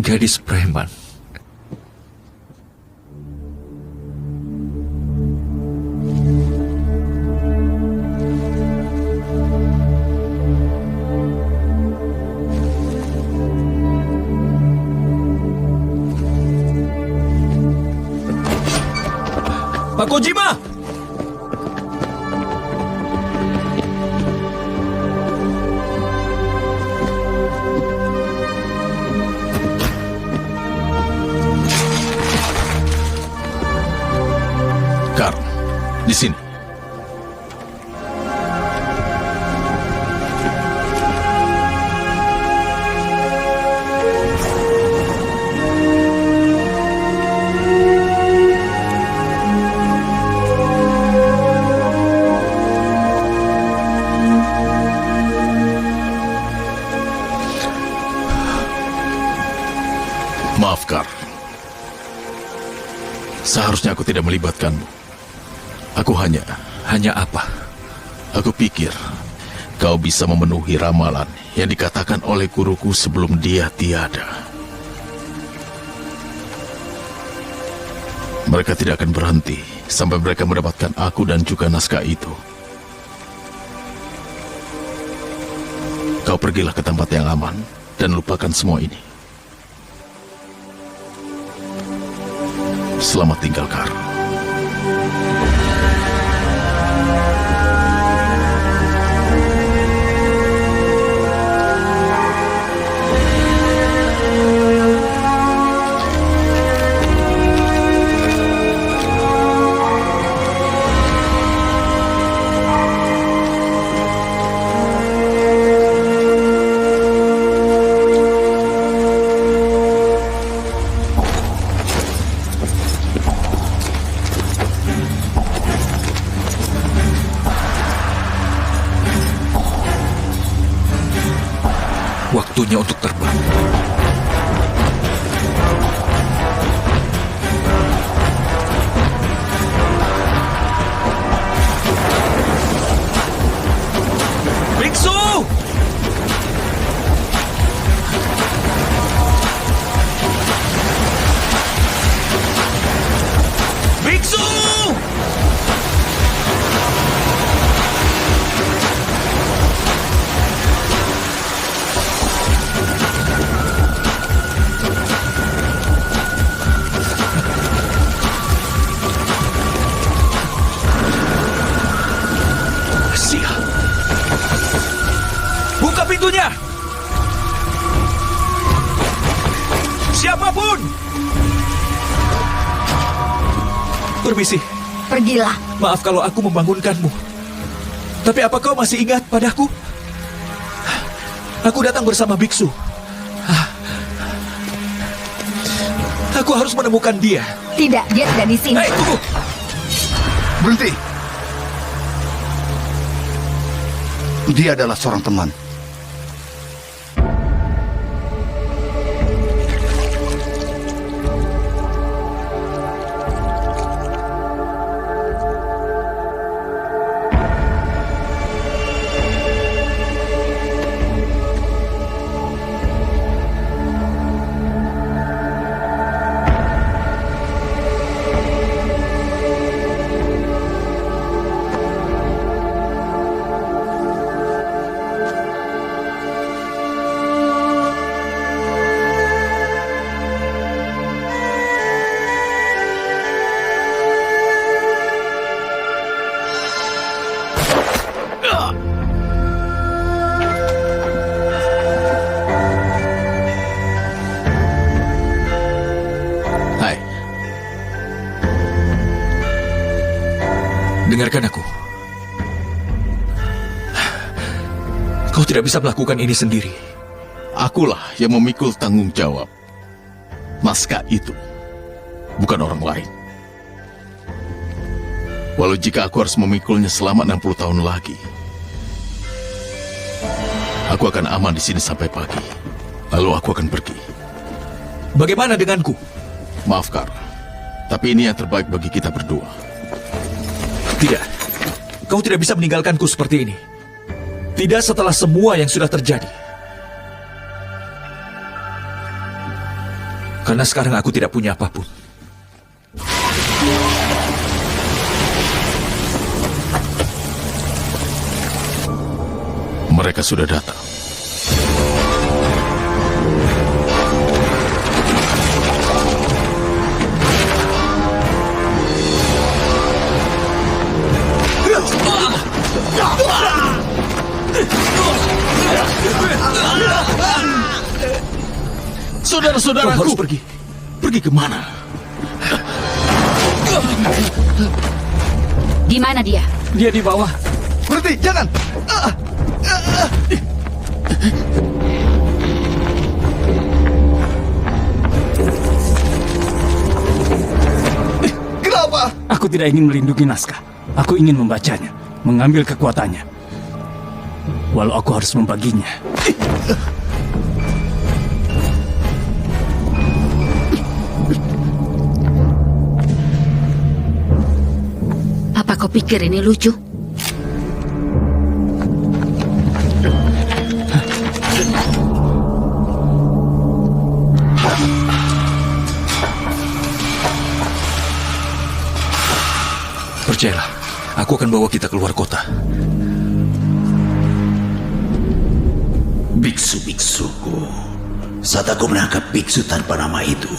Gadis preman. Pak Kojima! Karl, di sini. Maaf, Karl. Seharusnya aku tidak melibatkanmu. Aku hanya apa? Aku pikir kau bisa memenuhi ramalan yang dikatakan oleh guruku sebelum dia tiada. Mereka tidak akan berhenti sampai mereka mendapatkan aku dan juga naskah itu. Kau pergilah ke tempat yang aman dan lupakan semua ini. Selamat tinggal, Karl. Waktunya untuk terbang. Biksu! Biksu! Sial. Buka pintunya! Siapapun! Permisi, Pergilah. maaf kalau aku membangunkanmu. Tapi apa kau masih ingat padaku? Aku datang bersama biksu. Aku harus menemukan dia. Tidak, dia tidak di sini. Hei, tunggu! Berhenti. Dia adalah seorang teman. Hai, Dengarkan aku. Kau tidak bisa melakukan ini sendiri. akulah yang memikul tanggung jawab. Naskah itu bukan orang lain. Walau jika aku harus memikulnya selama 60 tahun lagi, aku akan aman di sini sampai pagi. Lalu aku akan pergi. Bagaimana denganku? Maaf, Kar, tapi ini yang terbaik bagi kita berdua. Tidak. Kau tidak bisa meninggalkanku seperti ini. Tidak setelah semua yang sudah terjadi. Karena sekarang aku tidak punya apapun. Mereka sudah datang. Saudara-saudaraku, Kau harus pergi. Pergi kemana? Di mana dia? Dia di bawah. Berhenti, jangan! Kenapa? Aku tidak ingin melindungi naskah. Aku ingin membacanya, mengambil kekuatannya. Walau aku harus membaginya. Apa kau pikir ini lucu? Percayalah, aku akan bawa kita keluar kota. Biksu-biksuku, saat aku menangkap biksu tanpa nama itu,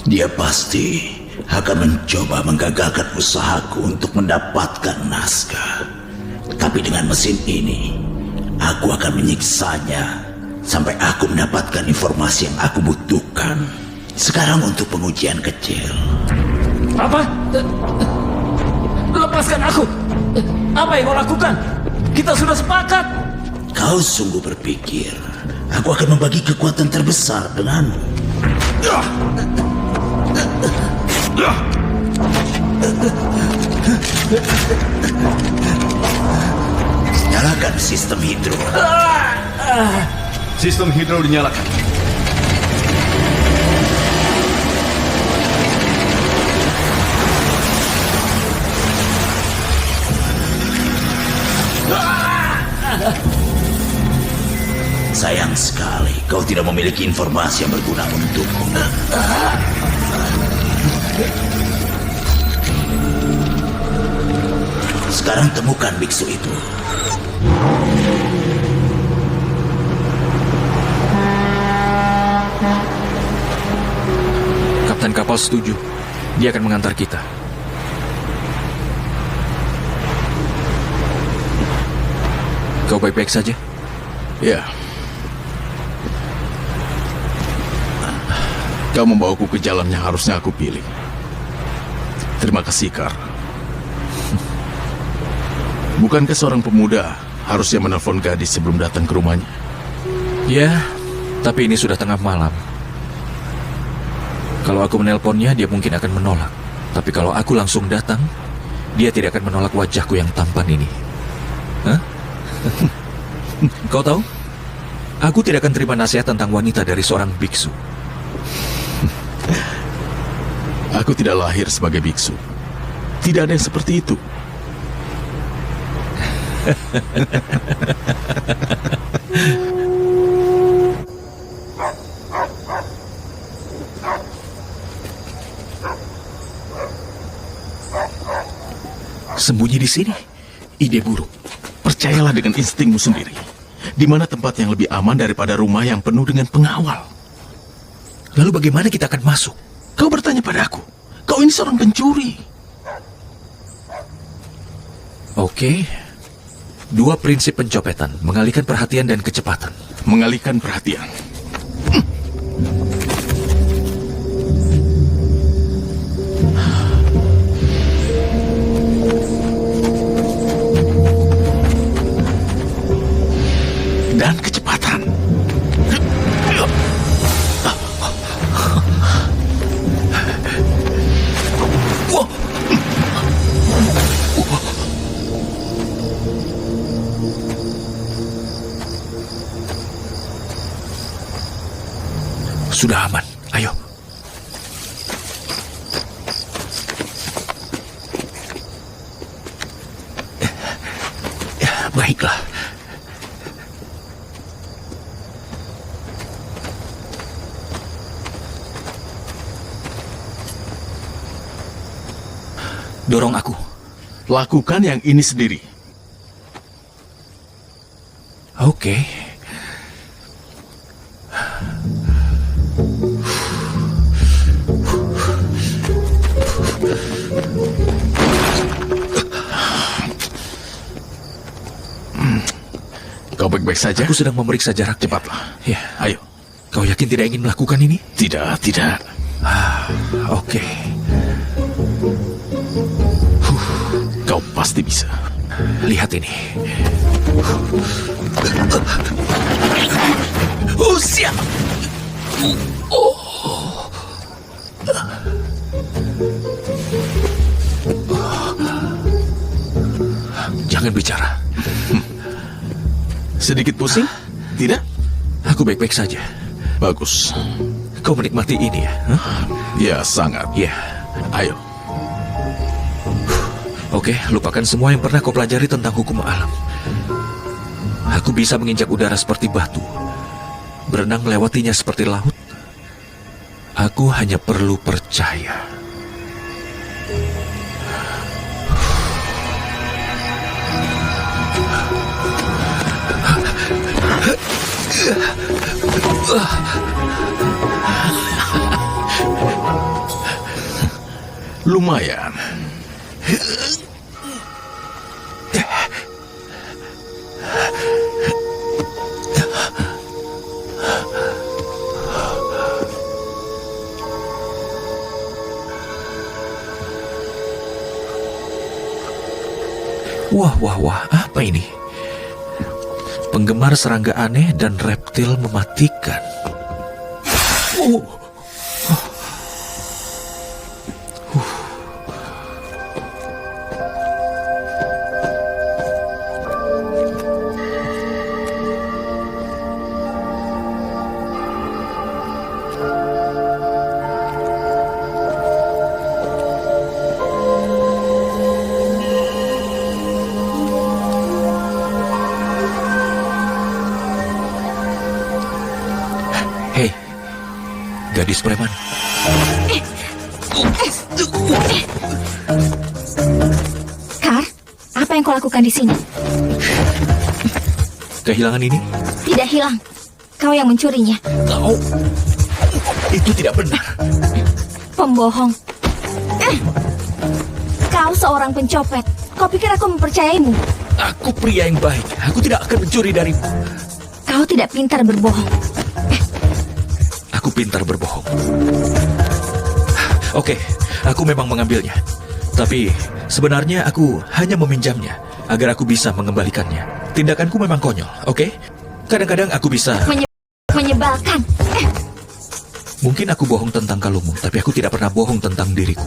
dia pasti akan mencoba menggagalkan usahaku untuk mendapatkan naskah. Tapi dengan mesin ini, aku akan menyiksanya sampai aku mendapatkan informasi yang aku butuhkan. Sekarang untuk pengujian kecil. Apa? Lepaskan aku! Apa yang kau lakukan? Kita sudah sepakat! Kau sungguh berpikir aku akan membagi kekuatan terbesar denganmu? Nyalakan sistem hidro. Sistem hidro dinyalakan. Sayang sekali kau tidak memiliki informasi yang berguna untukku. Sekarang temukan biksu itu. Kapten kapal setuju. Dia akan mengantar kita. Kau baik-baik saja? Ya. Kau membawaku ke jalan yang harusnya aku pilih. Terima kasih, Kar. Bukankah seorang pemuda harusnya menelpon gadis sebelum datang ke rumahnya? Ya, tapi ini sudah tengah malam. Kalau aku menelponnya, dia mungkin akan menolak. Tapi kalau aku langsung datang, dia tidak akan menolak wajahku yang tampan ini. Hah? Kau tahu? Aku tidak akan terima nasihat tentang wanita dari seorang biksu. Aku tidak lahir sebagai biksu. Tidak ada yang seperti itu. Sembunyi di sini? Ide buruk. Percayalah dengan instingmu sendiri. Di mana tempat yang lebih aman daripada rumah yang penuh dengan pengawal? Lalu bagaimana kita akan masuk? Kau bertanya padaku. Kau ini seorang pencuri. Oke. 2 prinsip pencopetan, mengalihkan perhatian dan kecepatan. Mengalihkan perhatian. Dan kecepatan. Sudah aman, ayo. Baiklah. Dorong aku. Lakukan yang ini sendiri. Oke. Kau baik-baik saja? Aku sedang memeriksa jarak. Cepatlah. Ya. Ayo. Kau yakin tidak ingin melakukan ini? Tidak, tidak. Oke. Kau pasti bisa. Lihat ini. Siap. Jangan bicara. Sedikit pusing? Tidak? Aku baik-baik saja. Bagus. Kau menikmati ini ya? Ya, sangat. Ya. Ayo. Oke, lupakan semua yang pernah kau pelajari tentang hukum alam. Aku bisa menginjak udara seperti batu, berenang melewatinya seperti laut. Aku hanya perlu percaya. Lumayan. Wah, apa ini? Penggemar serangga aneh dan reptil mematikan. Hei, gadis preman. Kar, apa yang kau lakukan di sini? Kehilangan ini? Tidak hilang. Kau yang mencurinya. Kau... Itu tidak benar. Pembohong. Kau seorang pencopet. Kau pikir aku mempercayaimu? Aku pria yang baik. Aku tidak akan mencuri darimu. Kau tidak pintar berbohong. Aku pintar berbohong. Oke, aku memang mengambilnya. Tapi sebenarnya aku hanya meminjamnya agar aku bisa mengembalikannya. Tindakanku memang konyol, oke? Kadang-kadang aku bisa... Menyebalkan. Mungkin aku bohong tentang kalungmu, tapi aku tidak pernah bohong tentang diriku.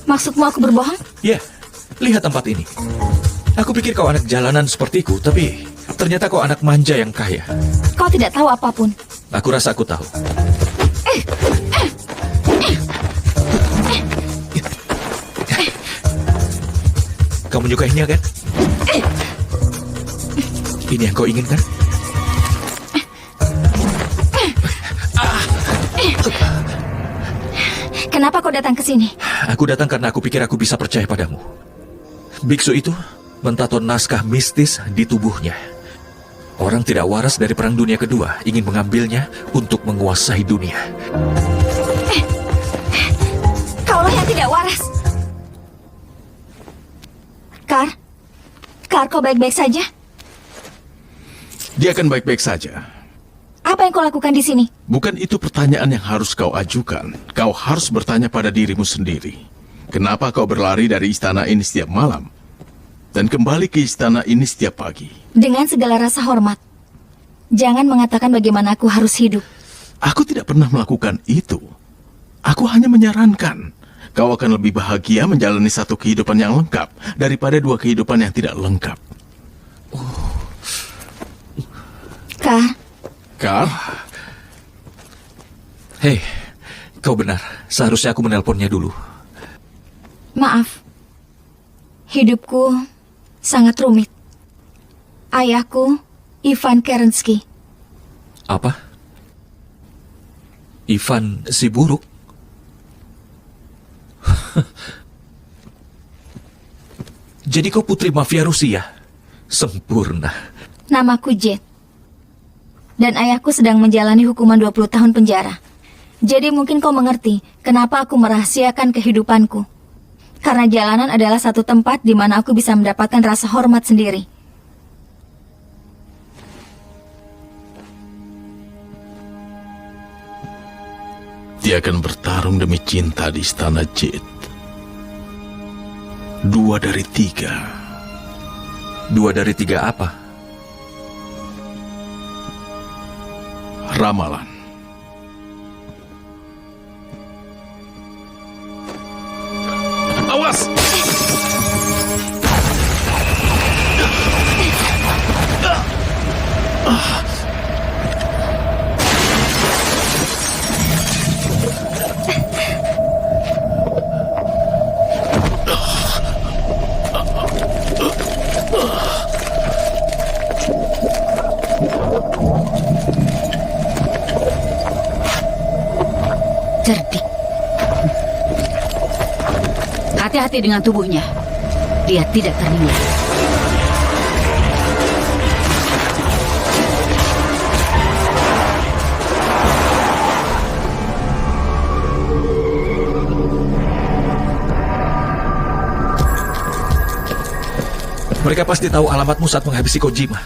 Maksudmu aku berbohong? Ya, lihat tempat ini. Aku pikir kau anak jalanan sepertiku, tapi ternyata kau anak manja yang kaya. Kau tidak tahu apapun. Aku rasa aku tahu. Kau menyukainya, kan? Ini yang kau inginkan? Kenapa kau datang ke sini? Aku datang karena aku pikir aku bisa percaya padamu. Biksu itu mentato naskah mistis di tubuhnya. Orang tidak waras dari Perang Dunia Kedua ingin mengambilnya untuk menguasai dunia. Kaulah yang tidak waras. Kar, kau baik-baik saja? Dia akan baik-baik saja. Apa yang kau lakukan di sini? Bukan itu pertanyaan yang harus kau ajukan. Kau harus bertanya pada dirimu sendiri. Kenapa kau berlari dari istana ini setiap malam? Dan kembali ke istana ini setiap pagi? Dengan segala rasa hormat. Jangan mengatakan bagaimana aku harus hidup. Aku tidak pernah melakukan itu. Aku hanya menyarankan. Kau akan lebih bahagia menjalani satu kehidupan yang lengkap daripada dua kehidupan yang tidak lengkap. Kar? Hei, kau benar. Seharusnya aku menelponnya dulu. Maaf. Hidupku sangat rumit. Ayahku, Ivan Kerensky. Apa? Ivan si buruk? Jadi kau putri mafia Rusia? Sempurna. Namaku Jet. Dan ayahku sedang menjalani hukuman 20 tahun penjara. Jadi mungkin kau mengerti kenapa aku merahasiakan kehidupanku. Karena jalanan adalah satu tempat di mana aku bisa mendapatkan rasa hormat sendiri. Dia akan bertarung demi cinta di istana Jet. 2 dari 3. 2 dari 3 apa? Ramalan. Awas! Cerdik. Hati-hati dengan tubuhnya. Dia tidak ternilai. Mereka pasti tahu alamatmu saat menghabisi Kojima.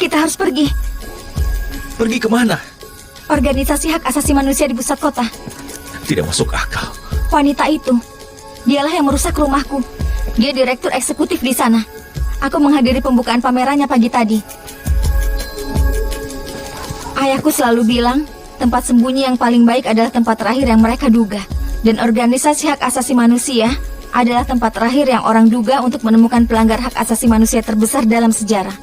Kita harus pergi. Pergi kemana? Organisasi hak asasi manusia di pusat kota. Tidak masuk akal. Wanita itu, dialah yang merusak rumahku. Dia direktur eksekutif di sana. Aku menghadiri pembukaan pamerannya pagi tadi. Ayahku selalu bilang, tempat sembunyi yang paling baik adalah tempat terakhir yang mereka duga. Dan organisasi hak asasi manusia adalah tempat terakhir yang orang duga untuk menemukan pelanggar hak asasi manusia terbesar dalam sejarah.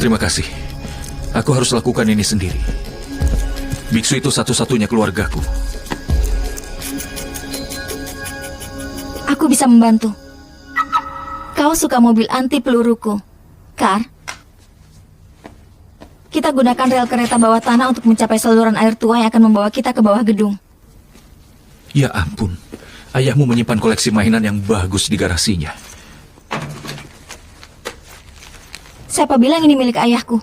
Terima kasih. Aku harus lakukan ini sendiri. Biksu itu satu-satunya keluargaku. Aku bisa membantu. Kau suka mobil anti peluruku, Kar? Kita gunakan rel kereta bawah tanah untuk mencapai saluran air tua yang akan membawa kita ke bawah gedung. Ya ampun, ayahmu menyimpan koleksi mainan yang bagus di garasinya. Siapa bilang ini milik ayahku?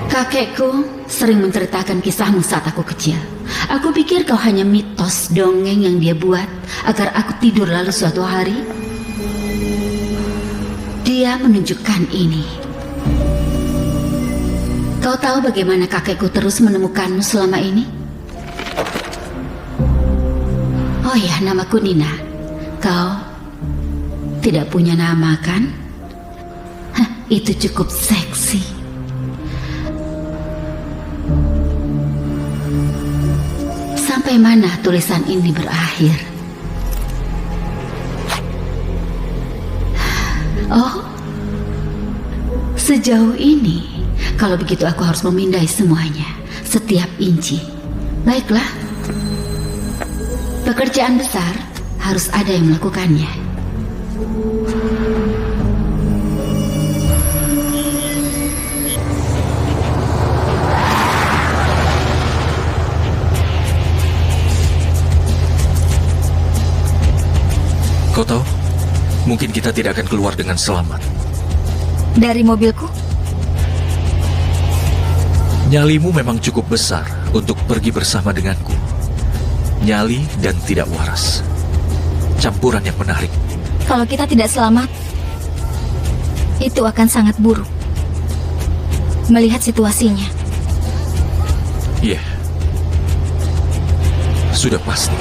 Kakekku sering menceritakan kisahmu saat aku kecil. Aku pikir kau hanya mitos dongeng yang dia buat agar aku tidur lalu suatu hari dia menunjukkan ini. Kau tahu bagaimana kakekku terus menemukanmu selama ini? Oh ya, namaku Nina. Kau tidak punya nama kan? Hah, itu cukup seksi. Sampai mana tulisan ini berakhir? Oh, sejauh ini. Kalau begitu aku harus memindai semuanya, setiap inci. Baiklah. Pekerjaan besar harus ada yang melakukannya. Kau tahu, mungkin kita tidak akan keluar dengan selamat. Dari mobilku? Nyalimu memang cukup besar untuk pergi bersama denganku. Nyali dan tidak waras. Campuran yang menarik. Kalau kita tidak selamat, itu akan sangat buruk. Melihat situasinya. Iya. Sudah pasti.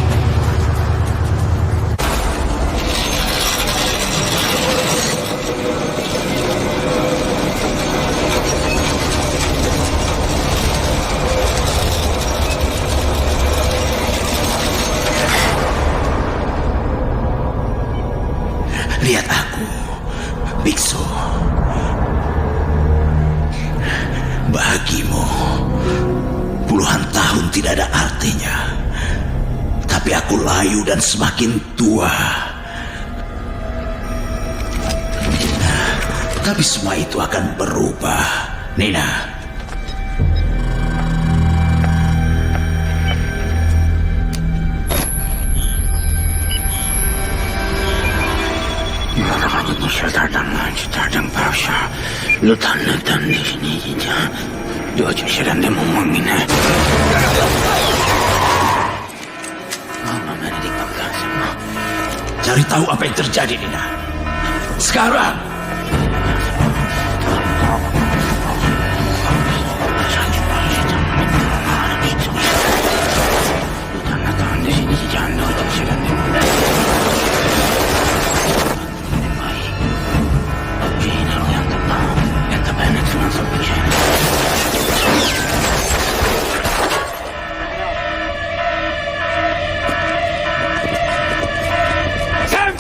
Lihat aku, biksu. Bagimu, puluhan tahun tidak ada artinya. Tapi aku layu dan semakin tua. Tapi semua itu akan berubah, Nina. Cari tahu apa yang terjadi, Nina. Sekarang.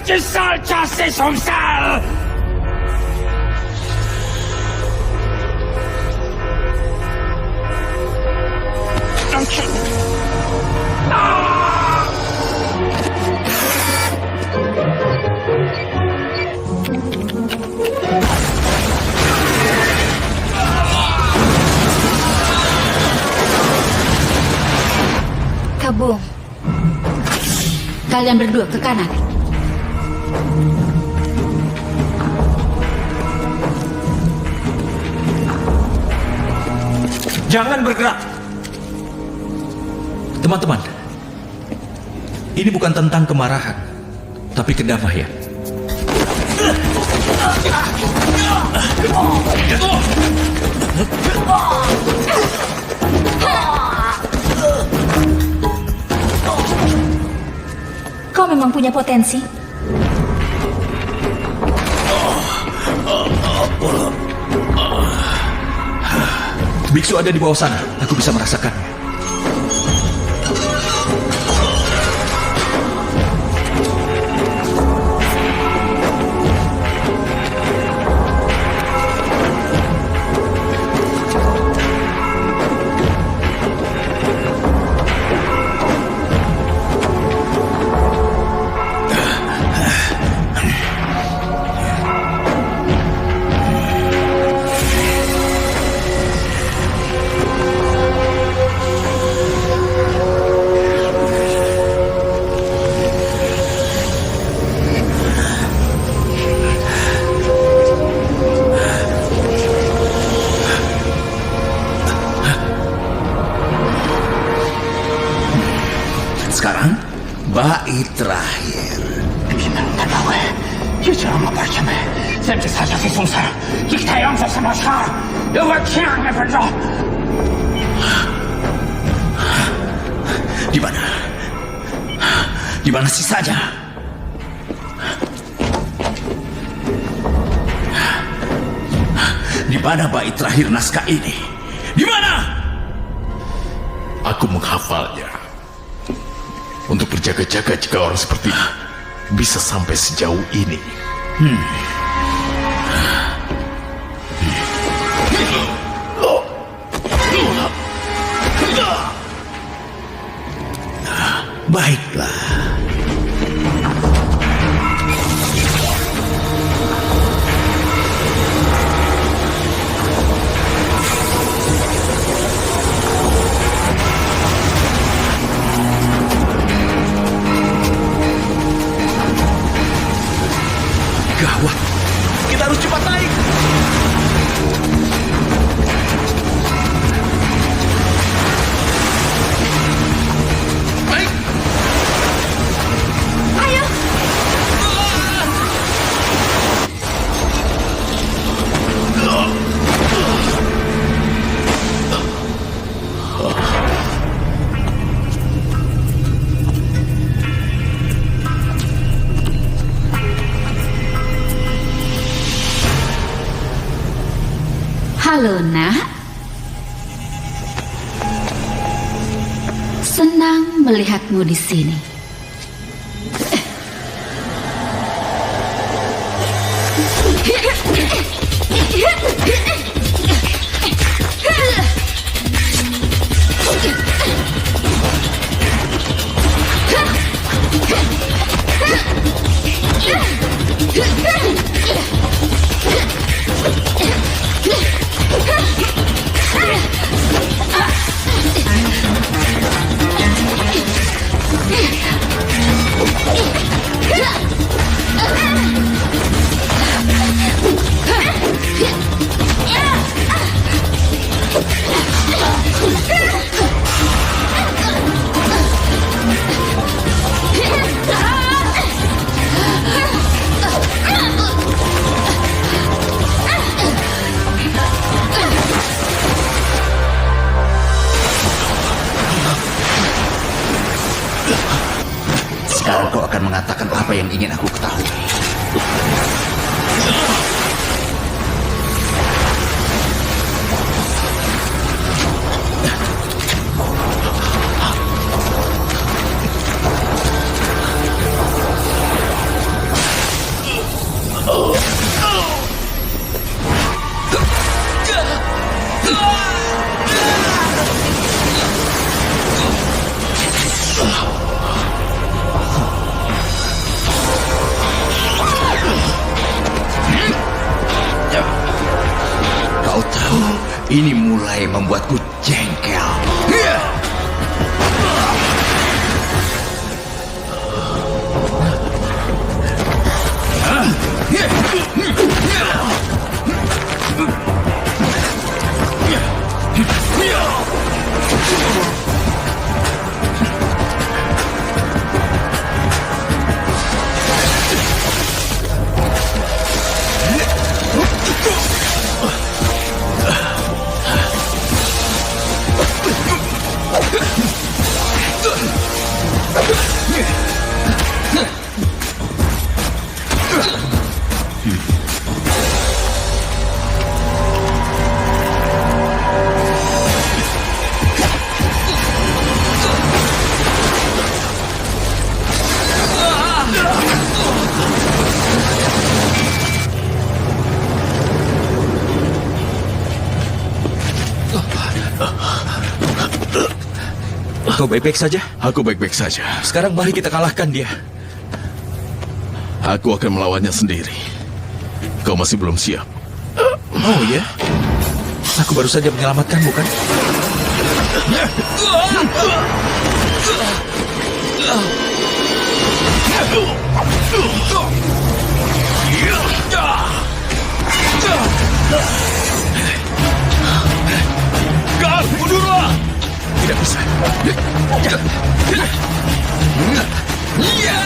Tu sale, chasser son sale! Kabum. Kalian berdua ke kanan. Jangan bergerak. Teman-teman, ini bukan tentang kemarahan, tapi kedamaian. Kau memang punya potensi. Biksu ada di bawah sana. Aku bisa merasakannya. bait terakhir. Di mana? Di mana sisanya? Di mana bait terakhir naskah ini? Di mana? Aku menghafalnya. Untuk berjaga-jaga jika orang seperti ini bisa sampai sejauh ini. Baiklah. Gawat. Kita harus cepat naik. Baik. Ayo. Halo, Nak. Senang melihatmu di sini. Sekarang kau akan mengatakan apa yang ingin aku ketahui. Kau tahu, ini mulai membuatku jengkel. Kau baik-baik saja? Aku baik-baik saja. Sekarang mari kita kalahkan dia. Aku akan melawannya sendiri. Kau masih belum siap. Oh ya? Aku baru saja menyelamatkanmu kan? Kau mundurlah! Tidak bisa. Ya!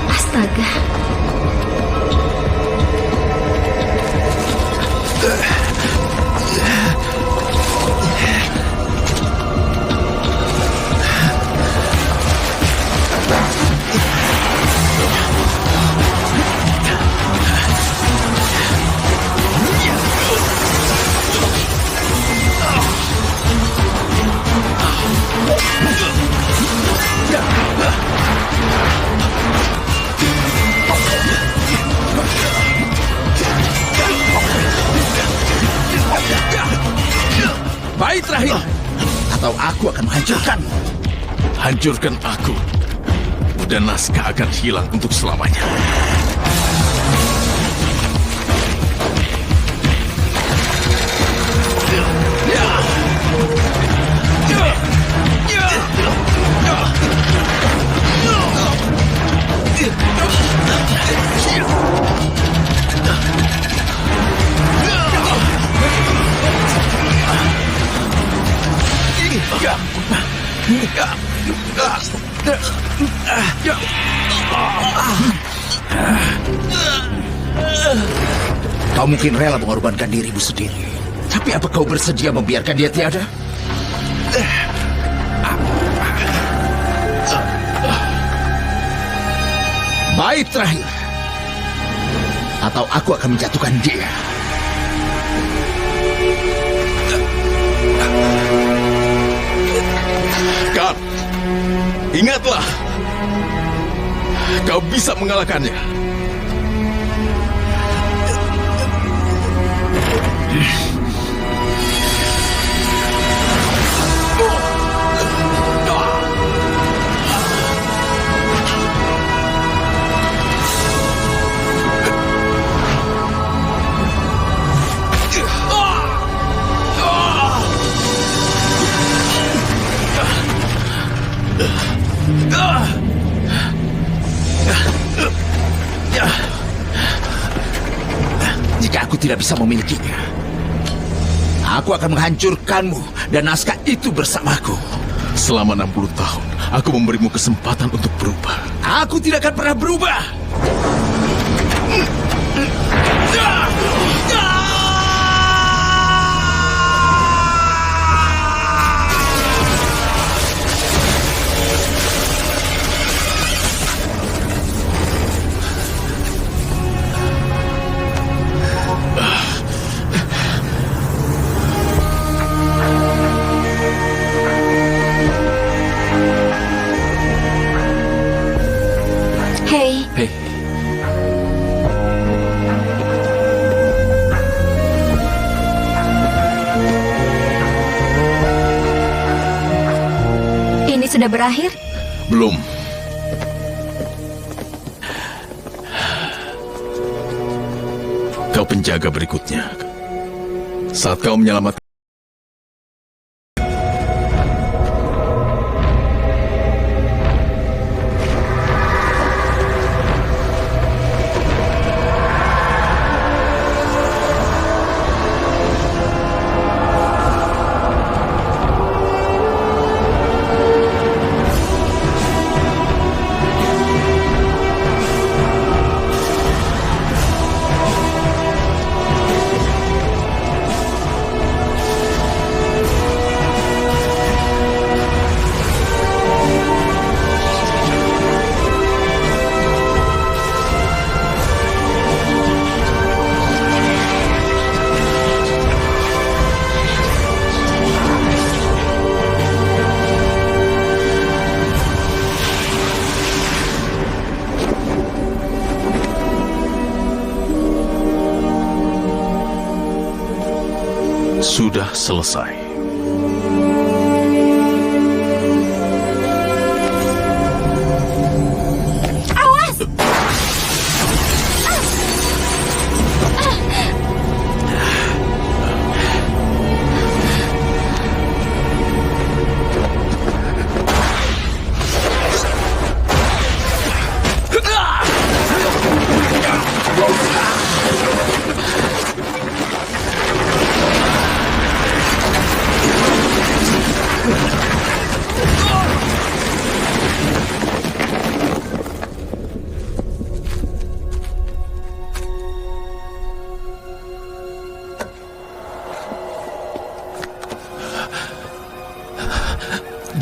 Astaga. Baik terakhir. Atau aku akan menghancurkanmu. Hancurkan aku, dan naskah akan hilang untuk selamanya. Kau mungkin rela mengorbankan dirimu sendiri. Tapi apa kau bersedia membiarkan dia tiada? Baik terakhir. Atau aku akan menjatuhkan dia. Kak, ingatlah. Kau bisa mengalahkannya. Jika aku tidak bisa memilikinya, aku akan menghancurkanmu dan naskah itu bersamaku. Selama 60 tahun, aku memberimu kesempatan untuk berubah. Aku tidak akan pernah berubah. Hei, Hei, ini sudah berakhir? Belum. Kau penjaga berikutnya. Saat kau menyelamatkan sudah selesai. Awas!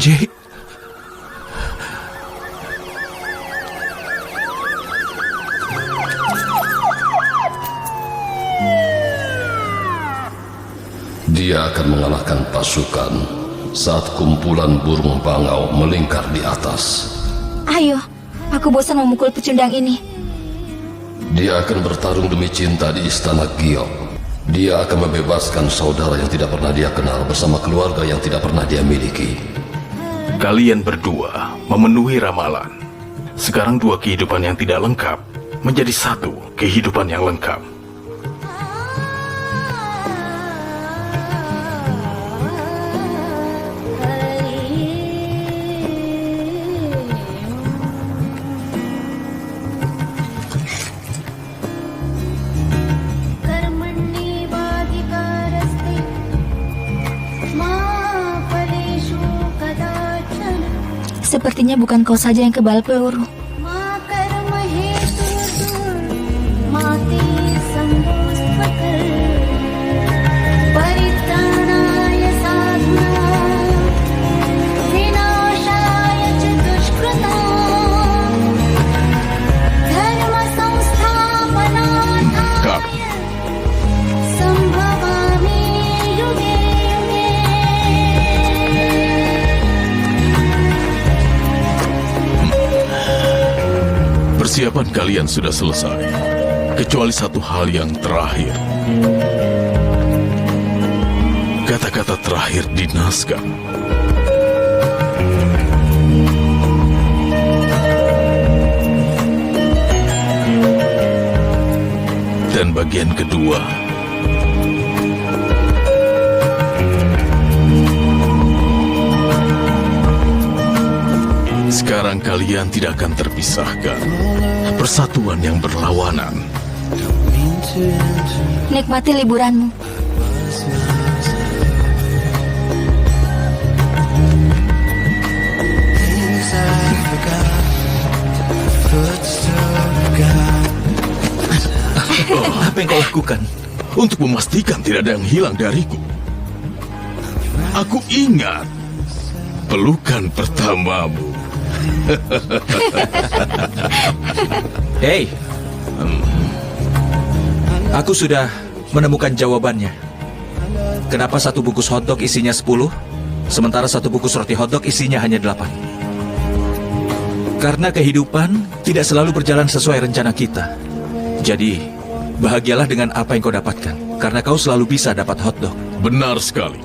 Jake. Dia akan mengalahkan pasukan saat kumpulan burung bangau melingkar di atas. Ayo, aku bosan memukul pecundang ini. Dia akan bertarung demi cinta di istana Giok. Dia akan membebaskan saudara yang tidak pernah dia kenal bersama keluarga yang tidak pernah dia miliki. Kalian berdua memenuhi ramalan. Sekarang dua kehidupan yang tidak lengkap menjadi satu kehidupan yang lengkap. Sepertinya bukan kau saja yang kebal peluru. Persiapan kalian sudah selesai, kecuali satu hal yang terakhir. Kata-kata terakhir di naskah. Dan bagian kedua. Sekarang kalian tidak akan terpisahkan. Persatuan yang berlawanan. Nikmati liburanmu. Apa yang kau lakukan? Untuk memastikan tidak ada yang hilang dariku. Aku ingat pelukan pertamamu. Hei, aku sudah menemukan jawabannya. Kenapa satu bungkus hotdog isinya 10, sementara satu bungkus roti hotdog isinya hanya 8? Karena kehidupan tidak selalu berjalan sesuai rencana kita. Jadi, bahagialah dengan apa yang kau dapatkan, karena kau selalu bisa dapat hotdog. Benar sekali.